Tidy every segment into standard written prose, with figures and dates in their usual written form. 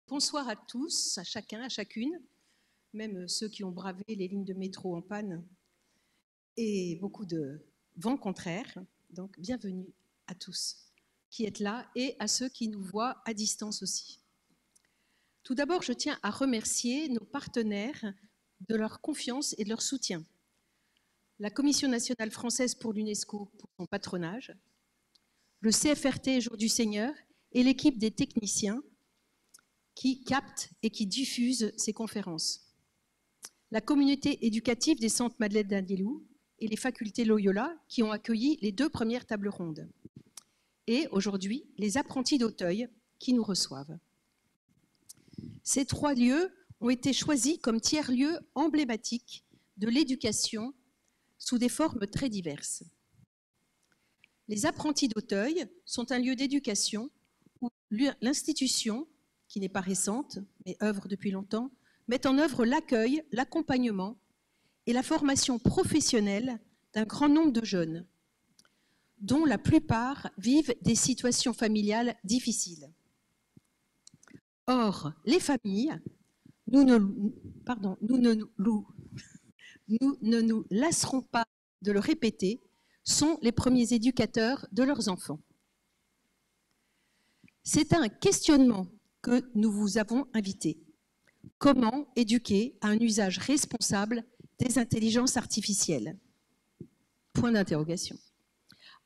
Bonsoir à tous, à chacun, à chacune, même ceux qui ont bravé les lignes de métro en panne et beaucoup de vent contraire. Donc, bienvenue à tous qui êtes là et à ceux qui nous voient à distance aussi. Tout d'abord, je tiens à remercier nos partenaires de leur confiance et de leur soutien. La Commission nationale française pour l'UNESCO pour son patronage, le CFRT Jour du Seigneur et l'équipe des techniciens qui captent et qui diffusent ces conférences. La communauté éducative des centres Madeleine d'Andelou et les facultés Loyola qui ont accueilli les 2 premières tables rondes. Et aujourd'hui, les apprentis d'Auteuil qui nous reçoivent. Ces 3 lieux ont été choisis comme tiers-lieux emblématiques de l'éducation sous des formes très diverses. Les apprentis d'Auteuil sont un lieu d'éducation où l'institution, qui n'est pas récente, mais œuvre depuis longtemps, met en œuvre l'accueil, l'accompagnement et la formation professionnelle d'un grand nombre de jeunes, dont la plupart vivent des situations familiales difficiles. Or, les familles, nous ne nous lasserons pas de le répéter, sont les premiers éducateurs de leurs enfants. C'est un questionnement que nous vous avons invité. Comment éduquer à un usage responsable des intelligences artificielles? Point d'interrogation.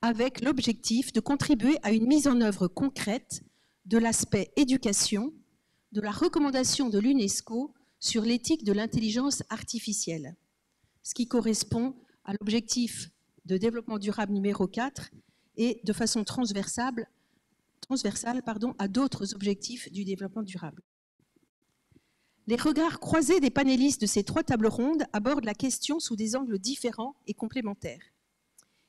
Avec l'objectif de contribuer à une mise en œuvre concrète de l'aspect éducation, de la recommandation de l'UNESCO sur l'éthique de l'intelligence artificielle, ce qui correspond à l'objectif de développement durable numéro 4 et de façon transversale à d'autres objectifs du développement durable. Les regards croisés des panélistes de ces 3 tables rondes abordent la question sous des angles différents et complémentaires.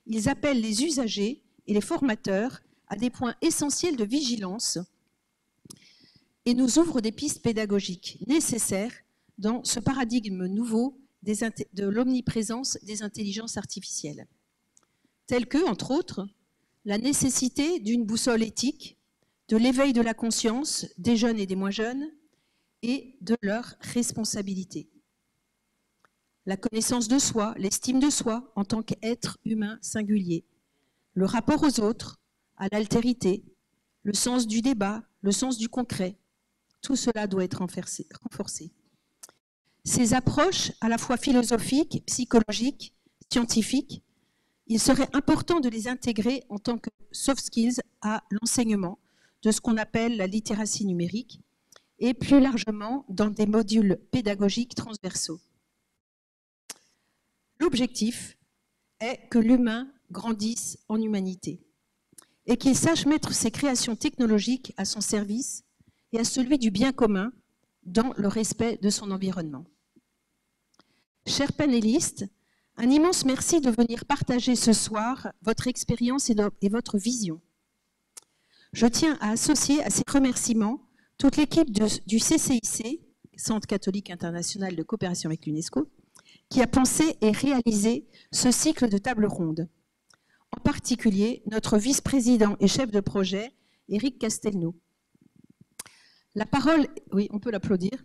Ils appellent les usagers et les formateurs à des points essentiels de vigilance et nous ouvrent des pistes pédagogiques nécessaires dans ce paradigme nouveau de l'omniprésence des intelligences artificielles, telles que, entre autres, la nécessité d'une boussole éthique, de l'éveil de la conscience des jeunes et des moins jeunes et de leur responsabilité. La connaissance de soi, l'estime de soi en tant qu'être humain singulier, le rapport aux autres, à l'altérité, le sens du débat, le sens du concret, tout cela doit être renforcé. Ces approches, à la fois philosophiques, psychologiques, scientifiques, il serait important de les intégrer en tant que soft skills à l'enseignement de ce qu'on appelle la littératie numérique et plus largement dans des modules pédagogiques transversaux. L'objectif est que l'humain grandisse en humanité et qu'il sache mettre ses créations technologiques à son service et à celui du bien commun dans le respect de son environnement. Chers panélistes, un immense merci de venir partager ce soir votre expérience et votre vision. Je tiens à associer à ces remerciements toute l'équipe du CCIC, Centre catholique international de coopération avec l'UNESCO, qui a pensé et réalisé ce cycle de tables rondes. En particulier, notre vice-président et chef de projet, Éric Castelnau. La parole, oui, on peut l'applaudir.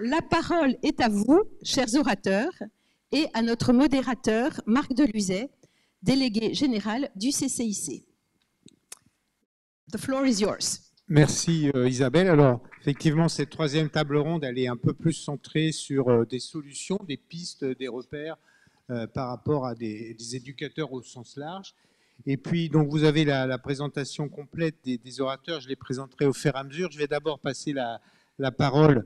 La parole est à vous, chers orateurs, et à notre modérateur, Marc Deluzet, délégué général du CCIC. The floor is yours. Merci Isabelle. Alors, effectivement, cette 3e table ronde, elle est un peu plus centrée sur des solutions, des pistes, des repères par rapport à des éducateurs au sens large. Et puis, donc, vous avez la présentation complète des orateurs. Je les présenterai au fur et à mesure. Je vais d'abord passer la parole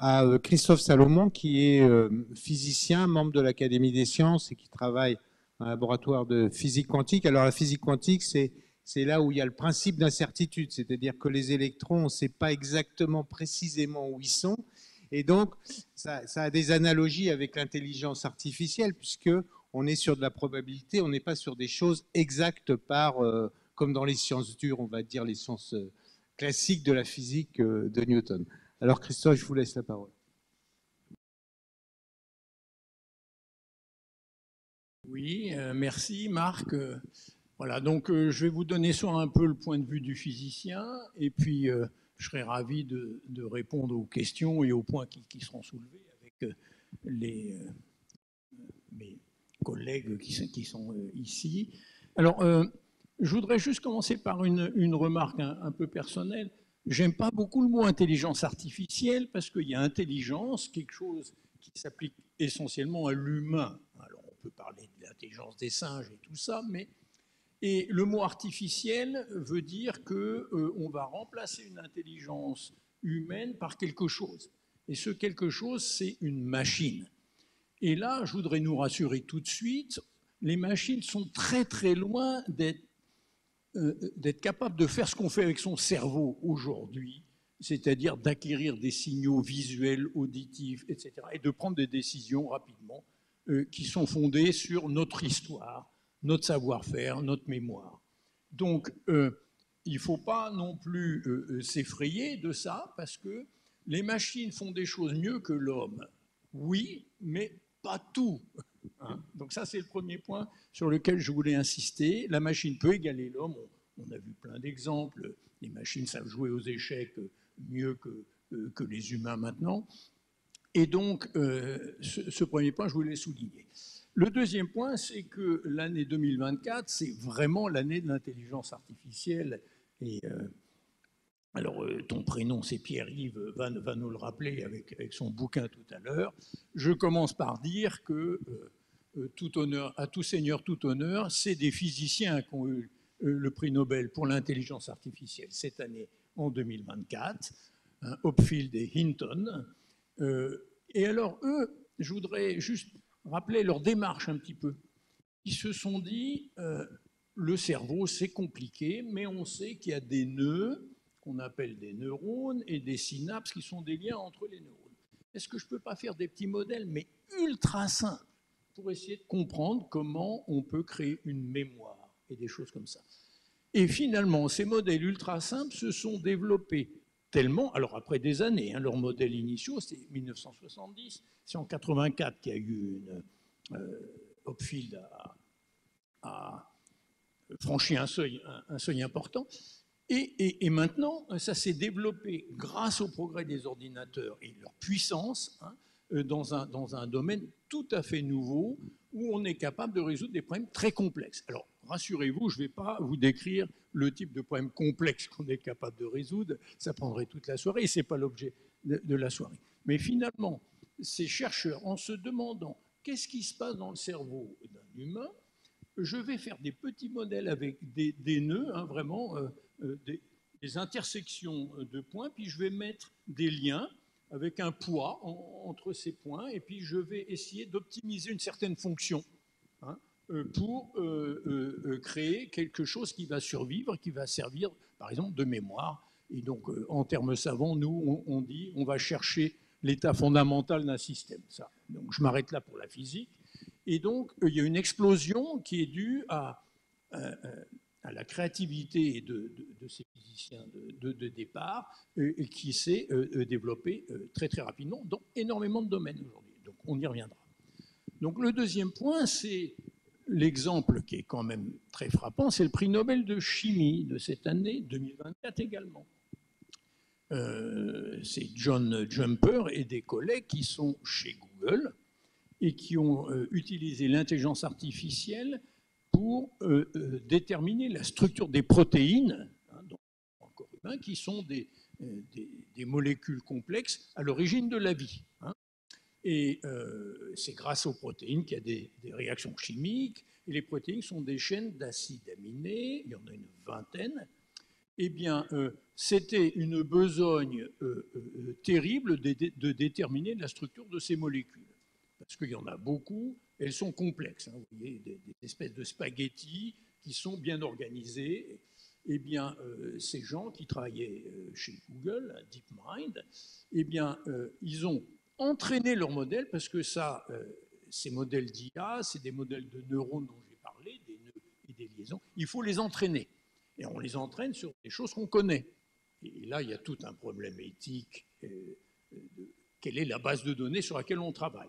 à Christophe Salomon, qui est physicien, membre de l'Académie des sciences et qui travaille dans un laboratoire de physique quantique. Alors, la physique quantique, c'est là où il y a le principe d'incertitude, c'est-à-dire que les électrons, on ne sait pas exactement précisément où ils sont. Et donc, ça a des analogies avec l'intelligence artificielle, puisqu'on est sur de la probabilité, on n'est pas sur des choses exactes comme dans les sciences dures, on va dire les sciences classiques de la physique de Newton. Alors Christophe, je vous laisse la parole. Oui, merci Marc. Voilà, donc je vais vous donner soit un peu le point de vue du physicien, et puis je serai ravi de répondre aux questions et aux points qui seront soulevés avec mes collègues qui sont ici. Alors, je voudrais juste commencer par une remarque un peu personnelle. J'aime pas beaucoup le mot intelligence artificielle parce qu'il y a intelligence, quelque chose qui s'applique essentiellement à l'humain. Alors, on peut parler de l'intelligence des singes et tout ça, mais et le mot artificiel veut dire que on va remplacer une intelligence humaine par quelque chose. Et ce quelque chose, c'est une machine. Et là, je voudrais nous rassurer tout de suite, les machines sont très très loin d'être capables de faire ce qu'on fait avec son cerveau aujourd'hui, c'est-à-dire d'acquérir des signaux visuels, auditifs, etc., et de prendre des décisions rapidement qui sont fondées sur notre histoire, notre savoir-faire, notre mémoire. Donc, il ne faut pas non plus s'effrayer de ça, parce que les machines font des choses mieux que l'homme. Oui, mais pas tout. Hein. Donc ça, c'est le premier point sur lequel je voulais insister. La machine peut égaler l'homme. On a vu plein d'exemples. Les machines savent jouer aux échecs mieux que les humains maintenant. Et donc, ce premier point, je voulais souligner. Le deuxième point, c'est que l'année 2024, c'est vraiment l'année de l'intelligence artificielle. Et alors, ton prénom, c'est Pierre-Yves, va nous le rappeler avec son bouquin tout à l'heure. Je commence par dire que tout honneur, à tout seigneur, tout honneur, c'est des physiciens qui ont eu le prix Nobel pour l'intelligence artificielle cette année en 2024, hein, Hopfield et Hinton. Et alors, eux, je voudrais juste rappeler leur démarche un petit peu. Ils se sont dit, le cerveau, c'est compliqué, mais on sait qu'il y a des nœuds qu'on appelle des neurones et des synapses qui sont des liens entre les neurones. Est-ce que je ne peux pas faire des petits modèles, mais ultra simples, pour essayer de comprendre comment on peut créer une mémoire et des choses comme ça. Et finalement, ces modèles ultra simples se sont développés tellement, alors après des années, hein, leurs modèles initiaux, c'est 1970, c'est en 84 qu'il y a eu Hopfield a franchi un seuil important. Et maintenant, ça s'est développé grâce au progrès des ordinateurs et leur puissance, hein, dans un domaine tout à fait nouveau où on est capable de résoudre des problèmes très complexes. Alors, rassurez-vous, je ne vais pas vous décrire le type de problème complexe qu'on est capable de résoudre, ça prendrait toute la soirée et ce n'est pas l'objet de la soirée. Mais finalement, ces chercheurs, en se demandant qu'est-ce qui se passe dans le cerveau d'un humain, je vais faire des petits modèles avec des nœuds, hein, vraiment, des intersections de points, puis je vais mettre des liens avec un poids entre ces points, et puis je vais essayer d'optimiser une certaine fonction, hein, pour créer quelque chose qui va survivre, qui va servir, par exemple, de mémoire. Et donc, en termes savants, nous, on dit on va chercher l'état fondamental d'un système. Ça. Donc, je m'arrête là pour la physique. Et donc, il y a une explosion qui est due à la créativité de ces physiciens de départ et qui s'est développée très très rapidement dans énormément de domaines aujourd'hui. Donc on y reviendra. Donc le deuxième point, c'est l'exemple qui est quand même très frappant, c'est le prix Nobel de chimie de cette année 2024 également. C'est John Jumper et des collègues qui sont chez Google et qui ont utilisé l'intelligence artificielle pour déterminer la structure des protéines, hein, dans le corps humain, qui sont des molécules complexes à l'origine de la vie. Hein. Et c'est grâce aux protéines qu'il y a des réactions chimiques, et les protéines sont des chaînes d'acides aminés, il y en a une vingtaine. Eh bien, c'était une besogne terrible de déterminer la structure de ces molécules. Parce qu'il y en a beaucoup, elles sont complexes. Hein, vous voyez, des espèces de spaghettis qui sont bien organisés. Eh bien, ces gens qui travaillaient chez Google, DeepMind, eh bien, ils ont entraîné leurs modèles parce que ça, ces modèles d'IA, c'est des modèles de neurones dont j'ai parlé, des nœuds et des liaisons. Il faut les entraîner. Et on les entraîne sur des choses qu'on connaît. Et là, il y a tout un problème éthique de quelle est la base de données sur laquelle on travaille.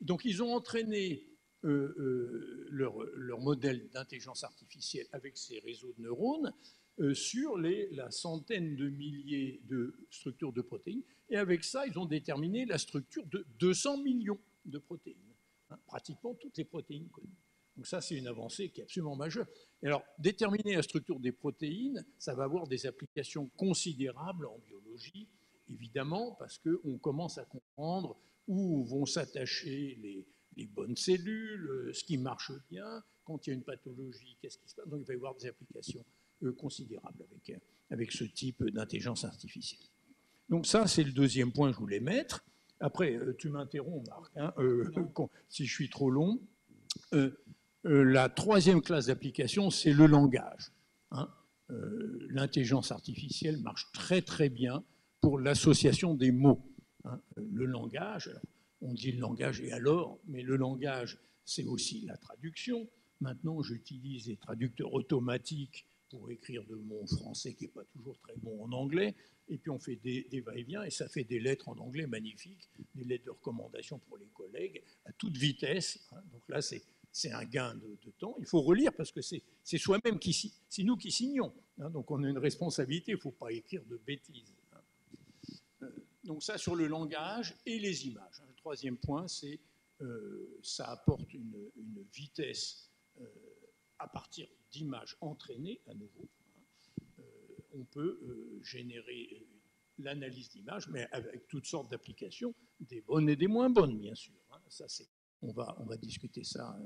Donc, ils ont entraîné leur modèle d'intelligence artificielle avec ces réseaux de neurones sur la centaine de milliers de structures de protéines. Et avec ça, ils ont déterminé la structure de 200 millions de protéines, hein, pratiquement toutes les protéines connues. Donc ça, c'est une avancée qui est absolument majeure. Et alors, déterminer la structure des protéines, ça va avoir des applications considérables en biologie, évidemment, parce qu'on commence à comprendre où vont s'attacher les bonnes cellules, ce qui marche bien, quand il y a une pathologie, qu'est-ce qui se passe. Donc il va y avoir des applications considérables avec ce type d'intelligence artificielle. Donc ça, c'est le deuxième point que je voulais mettre. Après, tu m'interromps, Marc, hein, si je suis trop long. La troisième classe d'application, c'est le langage. Hein. L'intelligence artificielle marche très très bien pour l'association des mots. Hein. Le langage, alors, on dit le langage et alors, mais le langage, c'est aussi la traduction. Maintenant, j'utilise des traducteurs automatiques pour écrire de mon français qui n'est pas toujours très bon en anglais, et puis on fait des va-et-vient, et ça fait des lettres en anglais magnifiques, des lettres de recommandation pour les collègues, à toute vitesse. Hein. Donc là, c'est un gain de temps. Il faut relire parce que c'est soi-même c'est nous qui signons. Hein. Donc on a une responsabilité, il ne faut pas écrire de bêtises. Hein. Donc ça sur le langage et les images. Le troisième point, c'est ça apporte une vitesse à partir d'images entraînées à nouveau. On peut générer l'analyse d'images, mais avec toutes sortes d'applications, des bonnes et des moins bonnes, bien sûr. Hein. Ça, on va discuter ça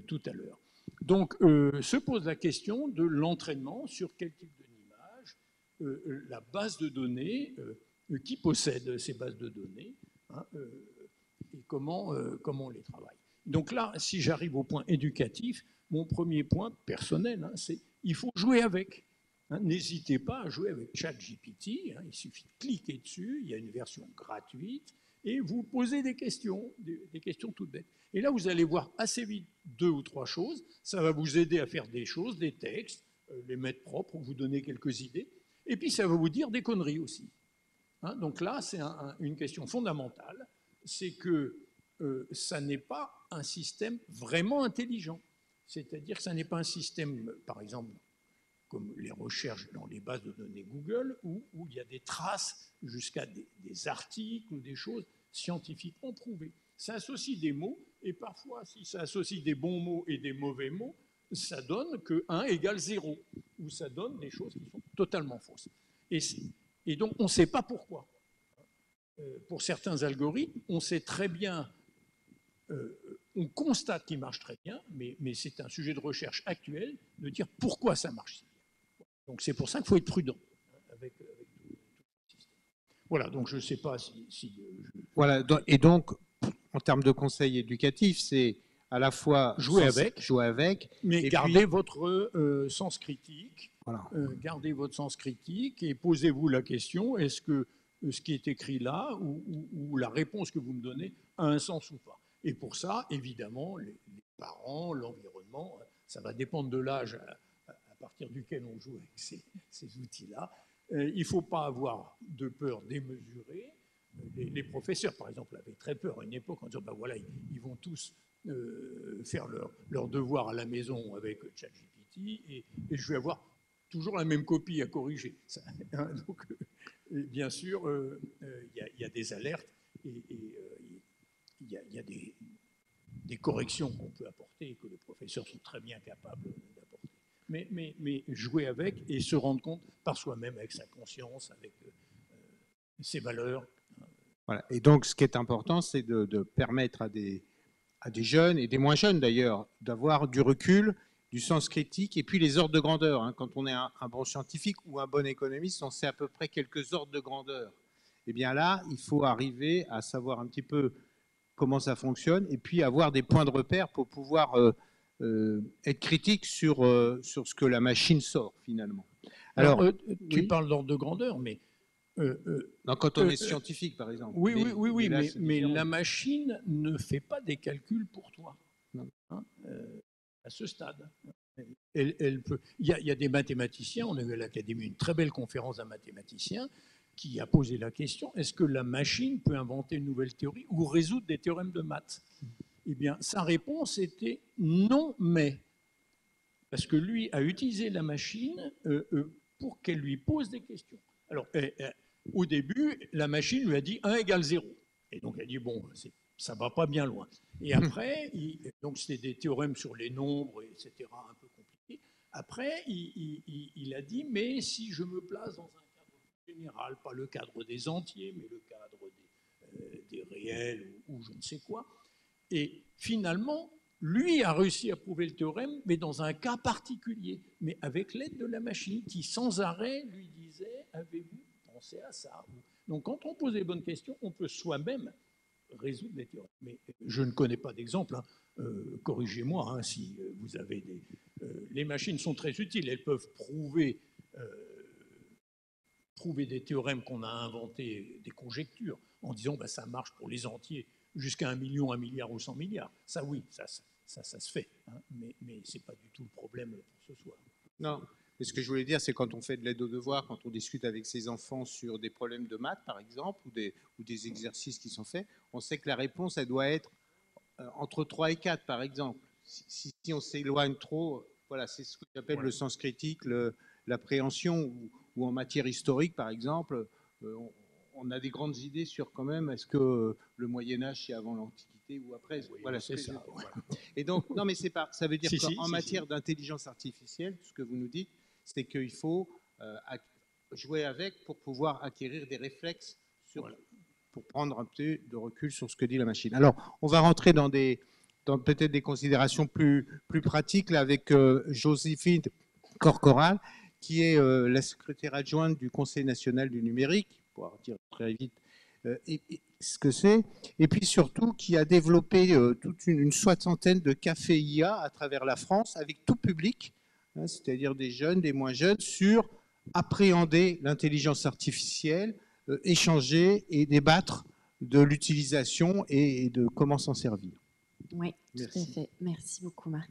tout à l'heure. Donc, se pose la question de l'entraînement sur quel type d'image, la base de données, qui possède ces bases de données, hein, et comment on les travaille. Donc là, si j'arrive au point éducatif, mon premier point personnel, hein, c'est il faut jouer avec. Hein, n'hésitez pas à jouer avec ChatGPT, hein, il suffit de cliquer dessus, il y a une version gratuite, et vous posez des questions toutes bêtes. Et là, vous allez voir assez vite 2 ou 3 choses, ça va vous aider à faire des choses, des textes, les mettre propres, vous donner quelques idées, et puis ça va vous dire des conneries aussi. Hein, donc là, c'est une question fondamentale, c'est que ça n'est pas un système vraiment intelligent. C'est-à-dire que ça n'est pas un système, par exemple, comme les recherches dans les bases de données Google, où il y a des traces jusqu'à des articles ou des choses scientifiquement prouvées. Ça associe des mots, et parfois, si ça associe des bons mots et des mauvais mots, ça donne que 1 égale 0, ou ça donne des choses qui sont totalement fausses. Et donc, on ne sait pas pourquoi. Pour certains algorithmes, on sait très bien, on constate qu'ils marchent très bien, mais c'est un sujet de recherche actuel de dire pourquoi ça marche si bien. Donc c'est pour ça qu'il faut être prudent avec tout le système. Voilà, donc je ne sais pas si Voilà, et donc, en termes de conseils éducatifs, c'est à la fois jouer avec, mais et gardez puis votre sens critique. Voilà. Gardez votre sens critique et posez-vous la question, est-ce que ce qui est écrit là ou la réponse que vous me donnez a un sens ou pas? Et pour ça, évidemment, les parents, l'environnement, ça va dépendre de l'âge à partir duquel on joue avec ces outils-là. Il ne faut pas avoir de peur démesurée. Les professeurs, par exemple, avaient très peur à une époque en disant ben voilà, ils vont tous faire leur devoir à la maison avec ChatGPT et je vais avoir toujours la même copie à corriger. Ça, hein, donc, bien sûr, il y a des alertes et il y a des corrections qu'on peut apporter et que les professeurs sont très bien capables d'apporter. Mais jouer avec et se rendre compte par soi-même, avec sa conscience, avec ses valeurs. Voilà. Et donc, ce qui est important, c'est de permettre à des jeunes, et des moins jeunes d'ailleurs, d'avoir du recul, du sens critique, et puis les ordres de grandeur. Hein. Quand on est un bon scientifique ou un bon économiste, on sait à peu près quelques ordres de grandeur. Et bien là, il faut arriver à savoir un petit peu comment ça fonctionne, et puis avoir des points de repère pour pouvoir être critique sur ce que la machine sort, finalement. Alors tu oui. parles d'ordre de grandeur, mais... non, quand on est scientifique, par exemple. Oui, mais la machine ne fait pas des calculs pour toi, hein, à ce stade. Elle peut... il y a des mathématiciens, on a eu à l'Académie une très belle conférence d'un mathématicien qui a posé la question, est-ce que la machine peut inventer une nouvelle théorie ou résoudre des théorèmes de maths? Eh bien, sa réponse était non, mais. Parce que lui a utilisé la machine pour qu'elle lui pose des questions. Alors, au début, la machine lui a dit 1 égale 0. Et donc, elle a dit, bon, ça ne va pas bien loin. Et après, donc c'était des théorèmes sur les nombres, etc., un peu compliqués. Après, il a dit, mais si je me place dans un cadre général, pas le cadre des entiers, mais le cadre des réels ou je ne sais quoi. Et finalement, lui a réussi à prouver le théorème, mais dans un cas particulier, mais avec l'aide de la machine qui, sans arrêt, lui disait « Avez-vous pensé à ça ?» Donc, quand on pose les bonnes questions, on peut soi-même résoudre les théorèmes. Mais je ne connais pas d'exemple. Corrigez-moi si vous avez des... les machines sont très utiles. Elles peuvent prouver des théorèmes qu'on a inventés, des conjectures, en disant bah, ça marche pour les entiers jusqu'à 1 million, 1 milliard ou 100 milliards. Ça, oui, ça se fait. Hein, mais ce n'est pas du tout le problème pour ce soir. Non, mais ce que je voulais dire, c'est quand on fait de l'aide aux devoirs, quand on discute avec ses enfants sur des problèmes de maths, par exemple, ou des exercices qui sont faits, on sait que la réponse, elle doit être entre 3 et 4, par exemple. Si on s'éloigne trop, voilà, c'est ce que j'appelle le sens critique, l'appréhension, ou en matière historique, par exemple, on a des grandes idées sur quand même, est-ce que le Moyen-Âge, c'est avant l'Antiquité ou après? Oui, voilà, c'est ça. Voilà. Et donc, non, mais c'est pas, ça veut dire qu'en matière d'intelligence artificielle, ce que vous nous dites, c'est qu'il faut jouer avec pour pouvoir acquérir des réflexes pour prendre un peu de recul sur ce que dit la machine. Alors, on va rentrer dans peut-être des considérations plus pratiques là, avec Joséphine Corcoran, qui est la secrétaire adjointe du Conseil national du numérique, pour dire très vite et ce que c'est, et puis surtout qui a développé toute une soixantaine de cafés IA à travers la France, avec tout public, hein, c'est-à-dire des jeunes, des moins jeunes, sur appréhender l'intelligence artificielle, échanger et débattre de l'utilisation et de comment s'en servir. Oui, tout à fait. Merci beaucoup, Marc.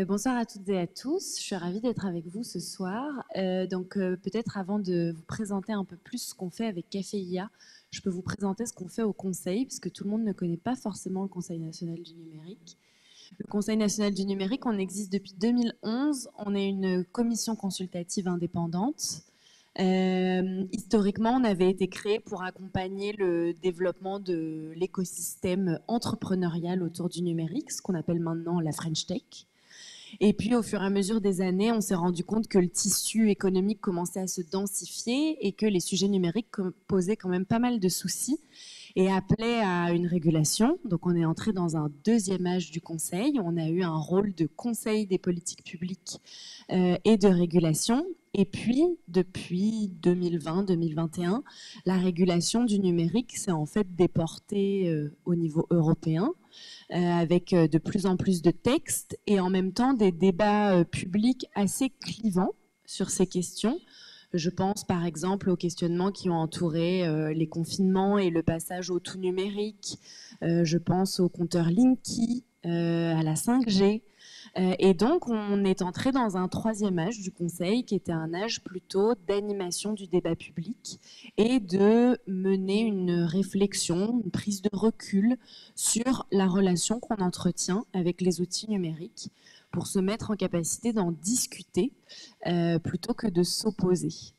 Bonsoir à toutes et à tous. Je suis ravie d'être avec vous ce soir. Peut-être avant de vous présenter un peu plus ce qu'on fait avec Café IA, je peux vous présenter ce qu'on fait au Conseil, parce que tout le monde ne connaît pas forcément le Conseil national du numérique. Le Conseil national du numérique, on existe depuis 2011. On est une commission consultative indépendante. Historiquement, on avait été créé pour accompagner le développement de l'écosystème entrepreneurial autour du numérique, ce qu'on appelle maintenant la French Tech. Et puis, au fur et à mesure des années, on s'est rendu compte que le tissu économique commençait à se densifier et que les sujets numériques posaient quand même pas mal de soucis et appelaient à une régulation. Donc, on est entré dans un deuxième âge du Conseil. On a eu un rôle de conseil des politiques publiques et de régulation. Et puis, depuis 2020-2021, la régulation du numérique s'est en fait déportée au niveau européen, avec de plus en plus de textes et en même temps des débats publics assez clivants sur ces questions. Je pense par exemple aux questionnements qui ont entouré les confinements et le passage au tout numérique. Je pense au compteur Linky, à la 5G. Et donc, on est entré dans un troisième âge du Conseil, qui était un âge plutôt d'animation du débat public et de mener une réflexion, une prise de recul sur la relation qu'on entretient avec les outils numériques pour se mettre en capacité d'en discuter plutôt que de s'opposer.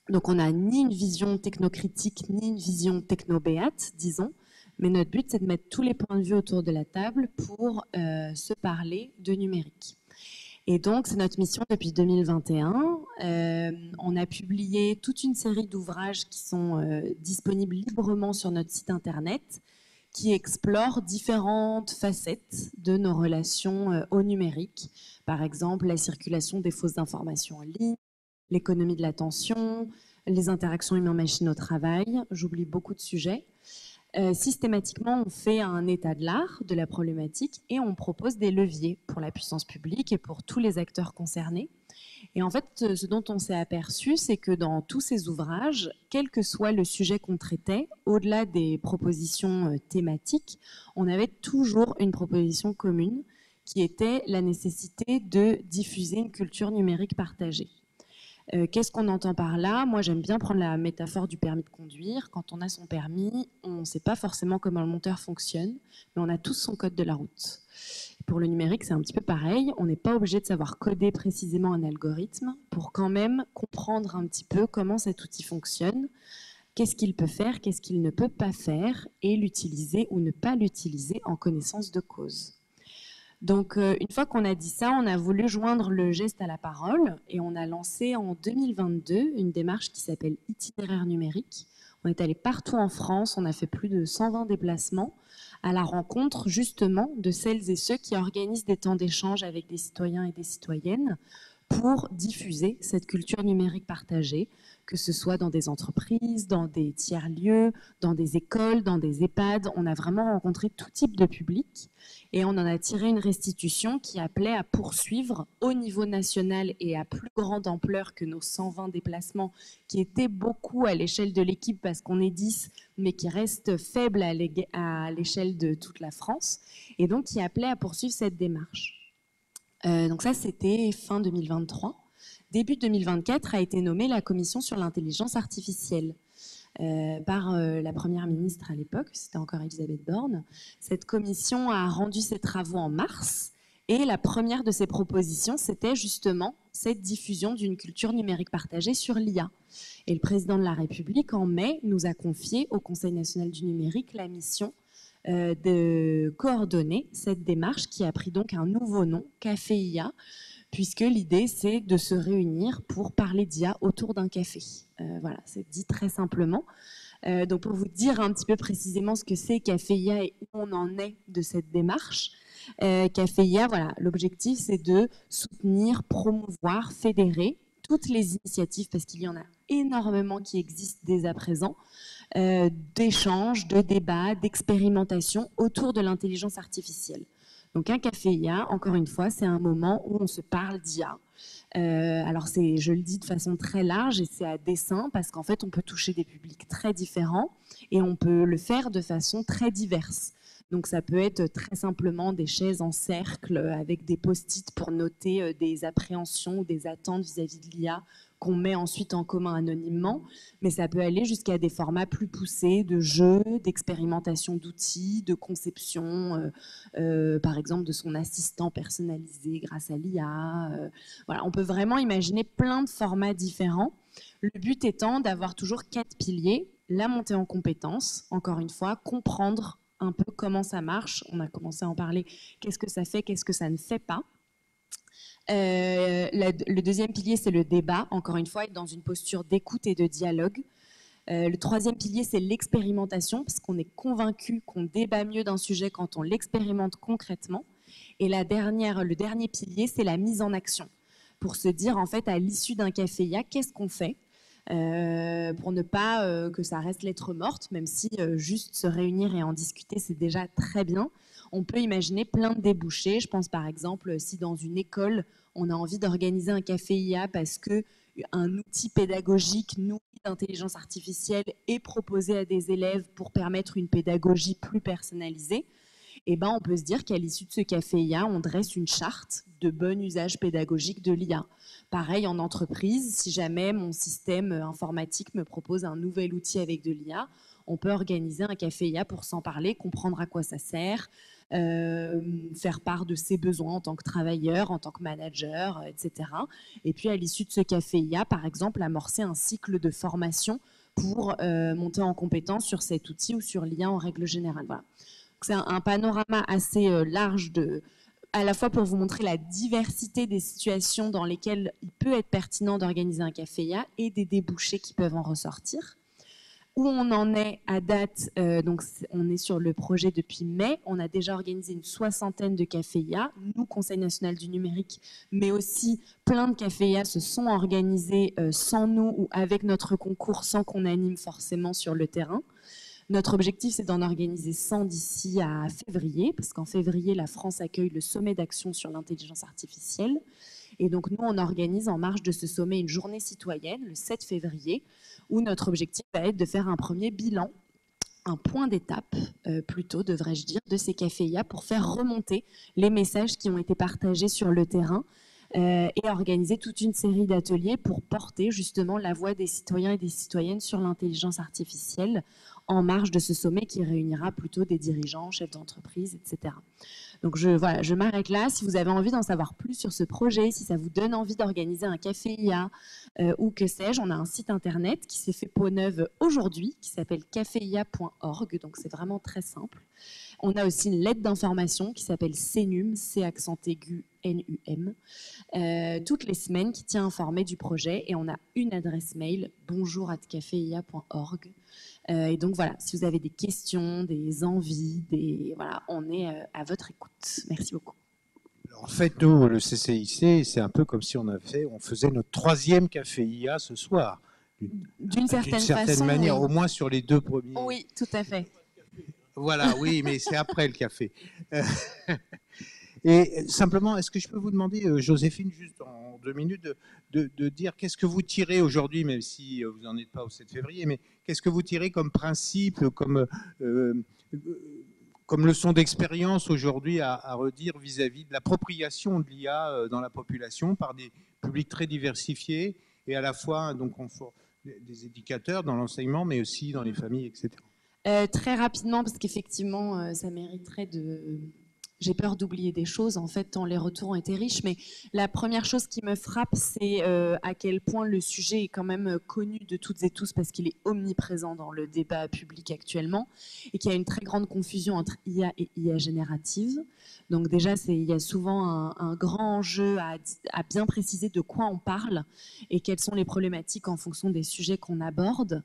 Donc, on n'a ni une vision technocritique, ni une vision technobéate, disons, mais notre but, c'est de mettre tous les points de vue autour de la table pour se parler de numérique. Et donc, c'est notre mission depuis 2021. On a publié toute une série d'ouvrages qui sont disponibles librement sur notre site internet, qui explorent différentes facettes de nos relations au numérique. Par exemple, la circulation des fausses informations en ligne, l'économie de l'attention, les interactions humain-machine au travail. J'oublie beaucoup de sujets. Systématiquement, on fait un état de l'art de la problématique et on propose des leviers pour la puissance publique et pour tous les acteurs concernés. Et en fait, ce dont on s'est aperçu, c'est que dans tous ces ouvrages, quel que soit le sujet qu'on traitait, au-delà des propositions thématiques, on avait toujours une proposition commune qui était la nécessité de diffuser une culture numérique partagée. Qu'est-ce qu'on entend par là? Moi, j'aime bien prendre la métaphore du permis de conduire. Quand on a son permis, on ne sait pas forcément comment le moteur fonctionne, mais on a tous son code de la route. Pour le numérique, c'est un petit peu pareil. On n'est pas obligé de savoir coder précisément un algorithme pour quand même comprendre un petit peu comment cet outil fonctionne, qu'est-ce qu'il peut faire, qu'est-ce qu'il ne peut pas faire, et l'utiliser ou ne pas l'utiliser en connaissance de cause. Donc, une fois qu'on a dit ça, on a voulu joindre le geste à la parole et on a lancé en 2022 une démarche qui s'appelle Itinéraire numérique. On est allé partout en France, on a fait plus de 120 déplacements à la rencontre justement de celles et ceux qui organisent des temps d'échange avec des citoyens et des citoyennes pour diffuser cette culture numérique partagée, que ce soit dans des entreprises, dans des tiers-lieux, dans des écoles, dans des EHPAD. On a vraiment rencontré tout type de public et on en a tiré une restitution qui appelait à poursuivre au niveau national et à plus grande ampleur que nos 120 déplacements, qui étaient beaucoup à l'échelle de l'équipe parce qu'on est 10, mais qui restent faibles à l'échelle de toute la France, et donc qui appelait à poursuivre cette démarche. Donc ça, c'était fin 2023. Début 2024 a été nommée la commission sur l'intelligence artificielle par la première ministre à l'époque, c'était encore Elisabeth Borne. Cette commission a rendu ses travaux en mars et la première de ses propositions, c'était justement cette diffusion d'une culture numérique partagée sur l'IA. Et le président de la République, en mai, nous a confié au Conseil national du numérique la mission de coordonner cette démarche qui a pris donc un nouveau nom, Café IA, puisque l'idée c'est de se réunir pour parler d'IA autour d'un café. Voilà, c'est dit très simplement. Donc pour vous dire un petit peu précisément ce que c'est Café IA et où on en est de cette démarche, Café IA, voilà, l'objectif c'est de soutenir, promouvoir, fédérer toutes les initiatives, parce qu'il y en a énormément qui existent dès à présent, d'échanges, de débats, d'expérimentation autour de l'intelligence artificielle. Donc un café IA, encore une fois, c'est un moment où on se parle d'IA. Alors je le dis de façon très large et c'est à dessein parce qu'en fait on peut toucher des publics très différents et on peut le faire de façon très diverse. Donc ça peut être très simplement des chaises en cercle avec des post-it pour noter des appréhensions ou des attentes vis-à-vis de l'IA qu'on met ensuite en commun anonymement, mais ça peut aller jusqu'à des formats plus poussés de jeux, d'expérimentation d'outils, de conception, par exemple de son assistant personnalisé grâce à l'IA. Voilà, on peut vraiment imaginer plein de formats différents. Le but étant d'avoir toujours 4 piliers, la montée en compétences, encore une fois, comprendre un peu comment ça marche. On a commencé à en parler. Qu'est-ce que ça fait, qu'est-ce que ça ne fait pas. Le deuxième pilier, c'est le débat. Encore une fois, être dans une posture d'écoute et de dialogue. Le troisième pilier, c'est l'expérimentation, parce qu'on est convaincu qu'on débat mieux d'un sujet quand on l'expérimente concrètement. Et le dernier pilier, c'est la mise en action. Pour se dire, en fait, à l'issue d'un café IA, qu'est-ce qu'on fait pour ne pas que ça reste lettre morte, même si juste se réunir et en discuter, c'est déjà très bien. On peut imaginer plein de débouchés. Je pense par exemple, si dans une école, on a envie d'organiser un café IA parce qu'un outil pédagogique nourri d'intelligence artificielle est proposé à des élèves pour permettre une pédagogie plus personnalisée, eh ben, on peut se dire qu'à l'issue de ce café IA, on dresse une charte de bon usage pédagogique de l'IA. Pareil en entreprise, si jamais mon système informatique me propose un nouvel outil avec de l'IA, on peut organiser un café IA pour s'en parler, comprendre à quoi ça sert, faire part de ses besoins en tant que travailleur, en tant que manager, etc. Et puis à l'issue de ce café IA, par exemple, amorcer un cycle de formation pour monter en compétence sur cet outil ou sur l'IA en règle générale. Voilà. C'est un panorama assez large à la fois pour vous montrer la diversité des situations dans lesquelles il peut être pertinent d'organiser un café IA et des débouchés qui peuvent en ressortir. Où on en est à date, donc on est sur le projet depuis mai, on a déjà organisé une 60aine de cafés IA, nous, Conseil national du numérique, mais aussi plein de cafés IA se sont organisés sans nous ou avec notre concours, sans qu'on anime forcément sur le terrain. Notre objectif, c'est d'en organiser 100 d'ici à février, parce qu'en février, la France accueille le sommet d'action sur l'intelligence artificielle. Et donc, nous, on organise en marge de ce sommet une journée citoyenne, le 7 février, où notre objectif va être de faire un premier bilan, un point d'étape, plutôt, devrais-je dire, de ces cafés IA pour faire remonter les messages qui ont été partagés sur le terrain et organiser toute une série d'ateliers pour porter justement la voix des citoyens et des citoyennes sur l'intelligence artificielle en marge de ce sommet qui réunira plutôt des dirigeants, chefs d'entreprise, etc. Donc voilà, je m'arrête là. Si vous avez envie d'en savoir plus sur ce projet, si ça vous donne envie d'organiser un café IA ou que sais-je, on a un site internet qui s'est fait peau neuve aujourd'hui, qui s'appelle caféia.org, donc c'est vraiment très simple. On a aussi une lettre d'information qui s'appelle CNUM, C accent aigu NUM, toutes les semaines qui tient informé du projet, et on a une adresse mail, bonjour@caféia.org. Et donc voilà, si vous avez des questions, des envies, voilà, on est à votre écoute. Merci beaucoup. Alors, en fait, nous, le CCIC, c'est un peu comme si on faisait notre 3e café IA ce soir. D'une certaine façon, manière, oui. au moins sur les 2 premiers. Oui, tout à fait. Voilà, oui, mais c'est après le café. Et simplement, est-ce que je peux vous demander, Joséphine, juste en 2 minutes, de dire qu'est-ce que vous tirez aujourd'hui, même si vous n'en êtes pas au 7 février, mais qu'est-ce que vous tirez comme principe, comme leçon d'expérience aujourd'hui à redire vis-à-vis de l'appropriation de l'IA dans la population par des publics très diversifiés et à la fois donc, des éducateurs dans l'enseignement, mais aussi dans les familles, etc. Très rapidement, parce qu'effectivement, ça mériterait de... J'ai peur d'oublier des choses, en fait, tant les retours ont été riches. Mais la première chose qui me frappe, c'est à quel point le sujet est quand même connu de toutes et tous, parce qu'il est omniprésent dans le débat public actuellement, et qu'il y a une très grande confusion entre IA et IA générative. Donc déjà, il y a souvent un grand enjeu à bien préciser de quoi on parle et quelles sont les problématiques en fonction des sujets qu'on aborde.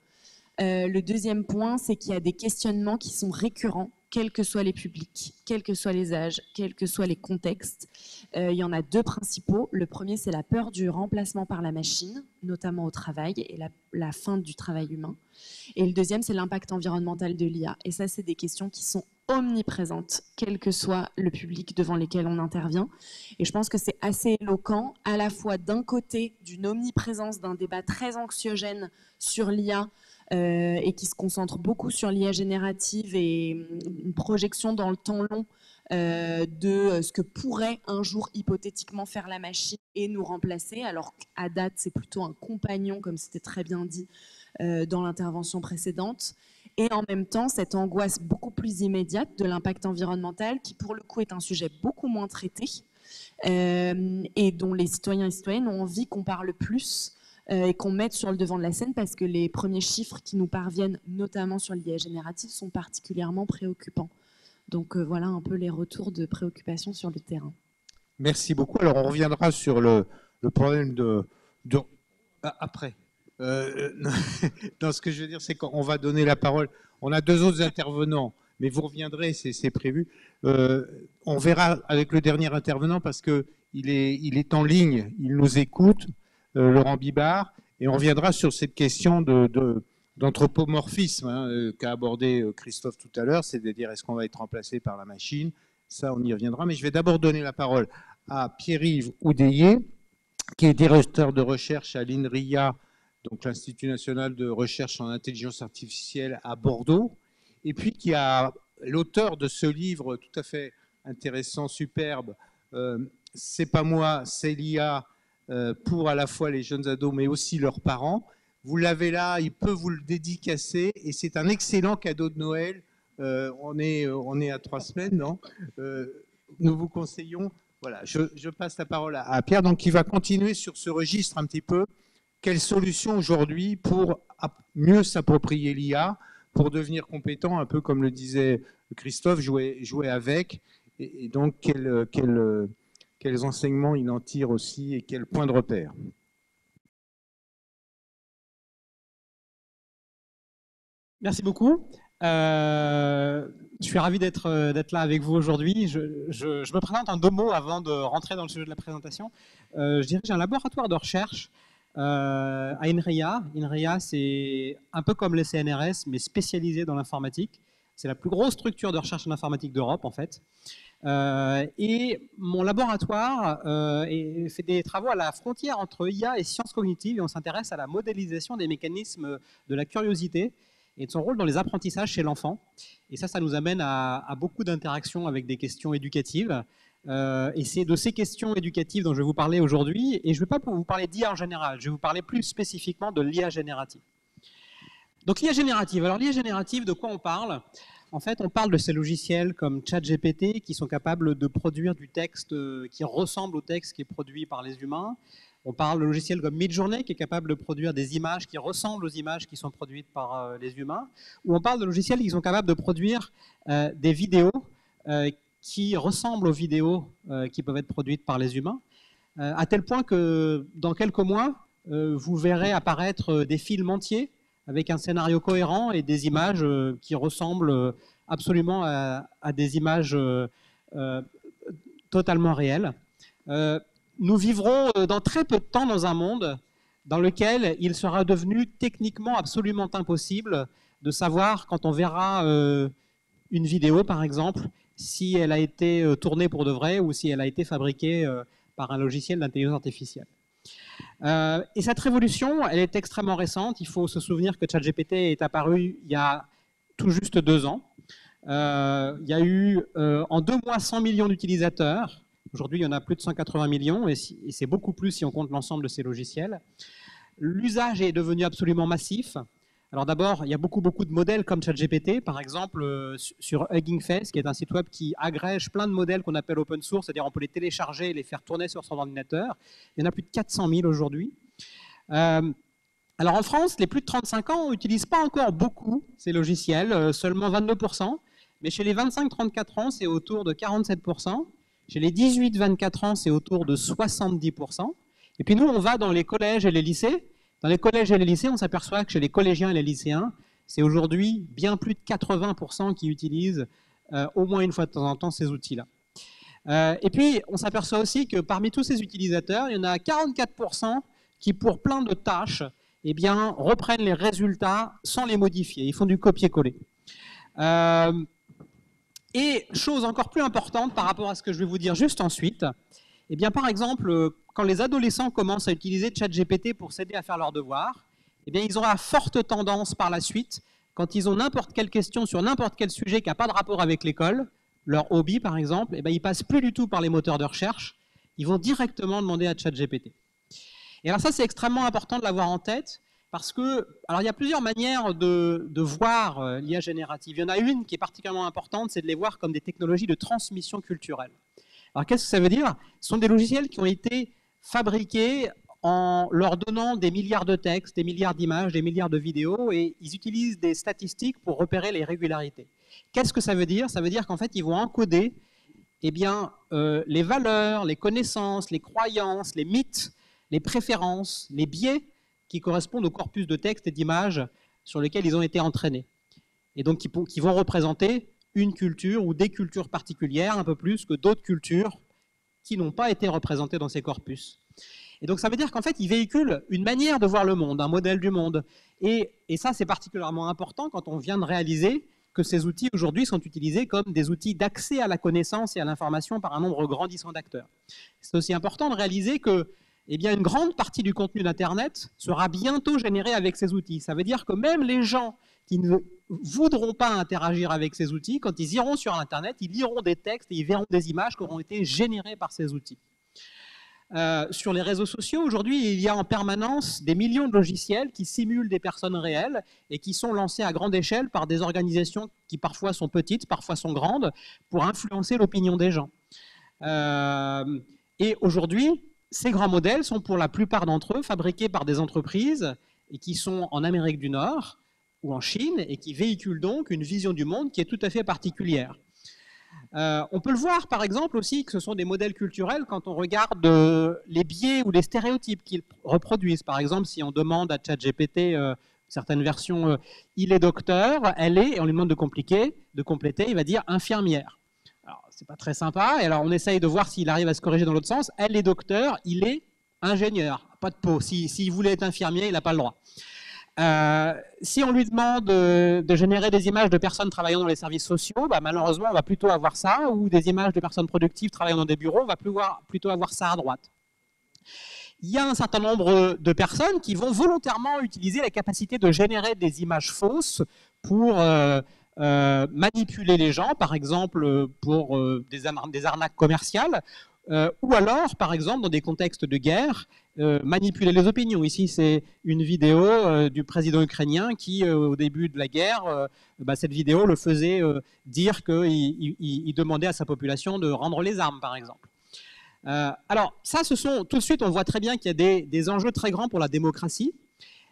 Le deuxième point, c'est qu'il y a des questionnements qui sont récurrents, quels que soient les publics, quels que soient les âges, quels que soient les contextes. Il y en a 2 principaux. Le premier, c'est la peur du remplacement par la machine, notamment au travail, et la fin du travail humain. Et le deuxième, c'est l'impact environnemental de l'IA. Et ça, c'est des questions qui sont omniprésentes, quel que soit le public devant lesquels on intervient. Et je pense que c'est assez éloquent, à la fois d'un côté, d'une omniprésence d'un débat très anxiogène sur l'IA, et qui se concentre beaucoup sur l'IA générative et une projection dans le temps long de ce que pourrait un jour hypothétiquement faire la machine et nous remplacer, alors qu'à date, c'est plutôt un compagnon, comme c'était très bien dit dans l'intervention précédente. Et en même temps, cette angoisse beaucoup plus immédiate de l'impact environnemental, qui pour le coup est un sujet beaucoup moins traité, et dont les citoyens et citoyennes ont envie qu'on parle plus, et qu'on mette sur le devant de la scène, parce que les premiers chiffres qui nous parviennent, notamment sur l'IA générative, sont particulièrement préoccupants. Donc voilà un peu les retours de préoccupation sur le terrain. Merci beaucoup. Alors on reviendra sur le problème après. Non, ce que je veux dire, c'est qu'on va donner la parole. On a 2 autres intervenants, mais vous reviendrez, c'est prévu. On verra avec le dernier intervenant parce qu'il est en ligne, il nous écoute. Laurent Bibard, et on reviendra sur cette question d'anthropomorphisme qu'a abordé Christophe tout à l'heure, c'est-à-dire est-ce qu'on va être remplacé par la machine, ça on y reviendra, mais je vais d'abord donner la parole à Pierre-Yves Oudéier, qui est directeur de recherche à l'INRIA, donc l'Institut national de recherche en intelligence artificielle à Bordeaux, et puis qui est l'auteur de ce livre tout à fait intéressant, superbe, C'est pas moi, c'est l'IA, pour à la fois les jeunes ados, mais aussi leurs parents. Vous l'avez là, il peut vous le dédicacer, et c'est un excellent cadeau de Noël. On est à 3 semaines, non nous vous conseillons. Voilà, je passe la parole à Pierre, donc qui va continuer sur ce registre un petit peu. Quelles solutions aujourd'hui pour mieux s'approprier l'IA, pour devenir compétent, un peu comme le disait Christophe, jouer avec, et donc quels enseignements il en tire aussi et quels points de repère. Merci beaucoup. Je suis ravi d'être là avec vous aujourd'hui. Je me présente en 2 mots avant de rentrer dans le sujet de la présentation. Je dirige un laboratoire de recherche à INRIA. INRIA, c'est un peu comme les CNRS, mais spécialisé dans l'informatique. C'est la plus grosse structure de recherche en informatique d'Europe, en fait. Et mon laboratoire fait des travaux à la frontière entre IA et sciences cognitives, et on s'intéresse à la modélisation des mécanismes de la curiosité et de son rôle dans les apprentissages chez l'enfant. Et ça nous amène à beaucoup d'interactions avec des questions éducatives. Et c'est de ces questions éducatives dont je vais vous parler aujourd'hui. Et je ne vais pas vous parler d'IA en général, je vais vous parler plus spécifiquement de l'IA générative. Donc l'IA générative. Alors l'IA générative, de quoi on parle? En fait, on parle de ces logiciels comme ChatGPT qui sont capables de produire du texte qui ressemble au texte qui est produit par les humains. On parle de logiciels comme Midjourney qui est capable de produire des images qui ressemblent aux images qui sont produites par les humains. Ou on parle de logiciels qui sont capables de produire des vidéos qui ressemblent aux vidéos qui peuvent être produites par les humains, à tel point que dans quelques mois, vous verrez apparaître des films entiers avec un scénario cohérent et des images qui ressemblent absolument à des images totalement réelles. Nous vivrons dans très peu de temps dans un monde dans lequel il sera devenu techniquement absolument impossible de savoir, quand on verra une vidéo par exemple, si elle a été tournée pour de vrai ou si elle a été fabriquée par un logiciel d'intelligence artificielle. Et cette révolution, elle est extrêmement récente. Il faut se souvenir que ChatGPT est apparu il y a tout juste 2 ans. Il y a eu en 2 mois 100 millions d'utilisateurs. Aujourd'hui, il y en a plus de 180 millions et c'est beaucoup plus si on compte l'ensemble de ces logiciels. L'usage est devenu absolument massif. Alors d'abord, il y a beaucoup de modèles comme ChatGPT, par exemple sur Hugging Face, qui est un site web qui agrège plein de modèles qu'on appelle open source, c'est-à-dire on peut les télécharger et les faire tourner sur son ordinateur. Il y en a plus de 400 000 aujourd'hui. Alors en France, les plus de 35 ans n'utilisent pas encore beaucoup ces logiciels, seulement 22%, mais chez les 25-34 ans, c'est autour de 47%. Chez les 18-24 ans, c'est autour de 70%. Et puis nous, on va dans les collèges et les lycées. Dans les collèges et les lycées, on s'aperçoit que chez les collégiens et les lycéens, c'est aujourd'hui bien plus de 80% qui utilisent au moins une fois de temps en temps ces outils-là. Et puis, on s'aperçoit aussi que parmi tous ces utilisateurs, il y en a 44% qui, pour plein de tâches, eh bien, reprennent les résultats sans les modifier. Ils font du copier-coller. Et chose encore plus importante par rapport à ce que je vais vous dire juste ensuite, eh bien, par exemple, quand les adolescents commencent à utiliser ChatGPT pour s'aider à faire leurs devoirs, eh bien, ils auront la forte tendance par la suite, quand ils ont n'importe quelle question sur n'importe quel sujet qui n'a pas de rapport avec l'école, leur hobby par exemple, eh bien, ils ne passent plus du tout par les moteurs de recherche, ils vont directement demander à ChatGPT. Et alors ça, c'est extrêmement important de l'avoir en tête, parce que, alors il y a plusieurs manières de voir l'IA générative. Il y en a une qui est particulièrement importante, c'est de les voir comme des technologies de transmission culturelle. Alors qu'est-ce que ça veut dire? Ce sont des logiciels qui ont été fabriqués en leur donnant des milliards de textes, des milliards d'images, des milliards de vidéos, et ils utilisent des statistiques pour repérer les régularités. Qu'est-ce que ça veut dire? Ça veut dire qu'en fait, ils vont encoder eh bien, les valeurs, les connaissances, les croyances, les mythes, les préférences, les biais qui correspondent au corpus de textes et d'images sur lesquels ils ont été entraînés. Et donc, qui vont représenter une culture ou des cultures particulières, un peu plus que d'autres cultures qui n'ont pas été représentées dans ces corpus. Et donc ça veut dire qu'en fait, ils véhiculent une manière de voir le monde, un modèle du monde. Et ça, c'est particulièrement important quand on vient de réaliser que ces outils aujourd'hui sont utilisés comme des outils d'accès à la connaissance et à l'information par un nombre grandissant d'acteurs. C'est aussi important de réaliser que eh bien, une grande partie du contenu d'Internet sera bientôt générée avec ces outils. Ça veut dire que même les gens qui ne voudront pas interagir avec ces outils, quand ils iront sur Internet, ils liront des textes et ils verront des images qui auront été générées par ces outils. Sur les réseaux sociaux, aujourd'hui, il y a en permanence des millions de logiciels qui simulent des personnes réelles et qui sont lancés à grande échelle par des organisations qui parfois sont petites, parfois sont grandes, pour influencer l'opinion des gens. Et aujourd'hui, ces grands modèles sont pour la plupart d'entre eux fabriqués par des entreprises et qui sont en Amérique du Nord ou en Chine et qui véhiculent donc une vision du monde qui est tout à fait particulière. On peut le voir par exemple aussi que ce sont des modèles culturels quand on regarde les biais ou les stéréotypes qu'ils reproduisent. Par exemple, si on demande à ChatGPT certaines versions, il est docteur, elle est, et on lui demande de compléter, il va dire infirmière. Alors, c'est pas très sympa, et alors on essaye de voir s'il arrive à se corriger dans l'autre sens. Elle est docteur, il est ingénieur, pas de peau. S'il voulait être infirmier, il n'a pas le droit. Si on lui demande de générer des images de personnes travaillant dans les services sociaux, bah malheureusement, on va plutôt avoir ça, ou des images de personnes productives travaillant dans des bureaux, on va plutôt avoir ça à droite. Il y a un certain nombre de personnes qui vont volontairement utiliser la capacité de générer des images fausses pour manipuler les gens, par exemple pour des arnaques commerciales, ou alors, par exemple, dans des contextes de guerre, manipuler les opinions. Ici, c'est une vidéo du président ukrainien qui, au début de la guerre, cette vidéo le faisait dire qu'il demandait à sa population de rendre les armes, par exemple. Alors, ça, tout de suite, on voit très bien qu'il y a des enjeux très grands pour la démocratie,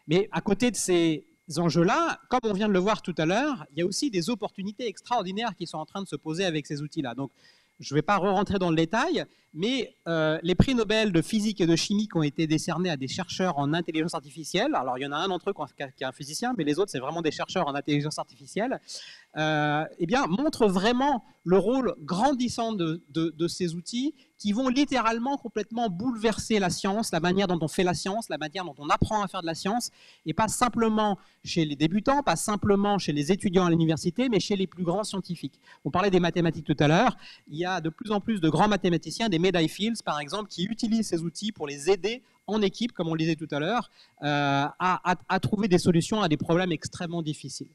mais à côté de ces enjeux-là, comme on vient de le voir tout à l'heure, il y a aussi des opportunités extraordinaires qui sont en train de se poser avec ces outils-là. Donc, je ne vais pas rentrer dans le détail, mais les prix Nobel de physique et de chimie qui ont été décernés à des chercheurs en intelligence artificielle, alors il y en a un d'entre eux qui est un physicien, mais les autres, c'est vraiment des chercheurs en intelligence artificielle, eh bien, montrent vraiment le rôle grandissant de ces outils qui vont littéralement complètement bouleverser la science, la manière dont on fait la science, la manière dont on apprend à faire de la science, et pas simplement chez les débutants, pas simplement chez les étudiants à l'université, mais chez les plus grands scientifiques. On parlait des mathématiques tout à l'heure, il y a de plus en plus de grands mathématiciens, des Medai Fields par exemple, qui utilisent ces outils pour les aider en équipe, comme on le disait tout à l'heure, à trouver des solutions à des problèmes extrêmement difficiles.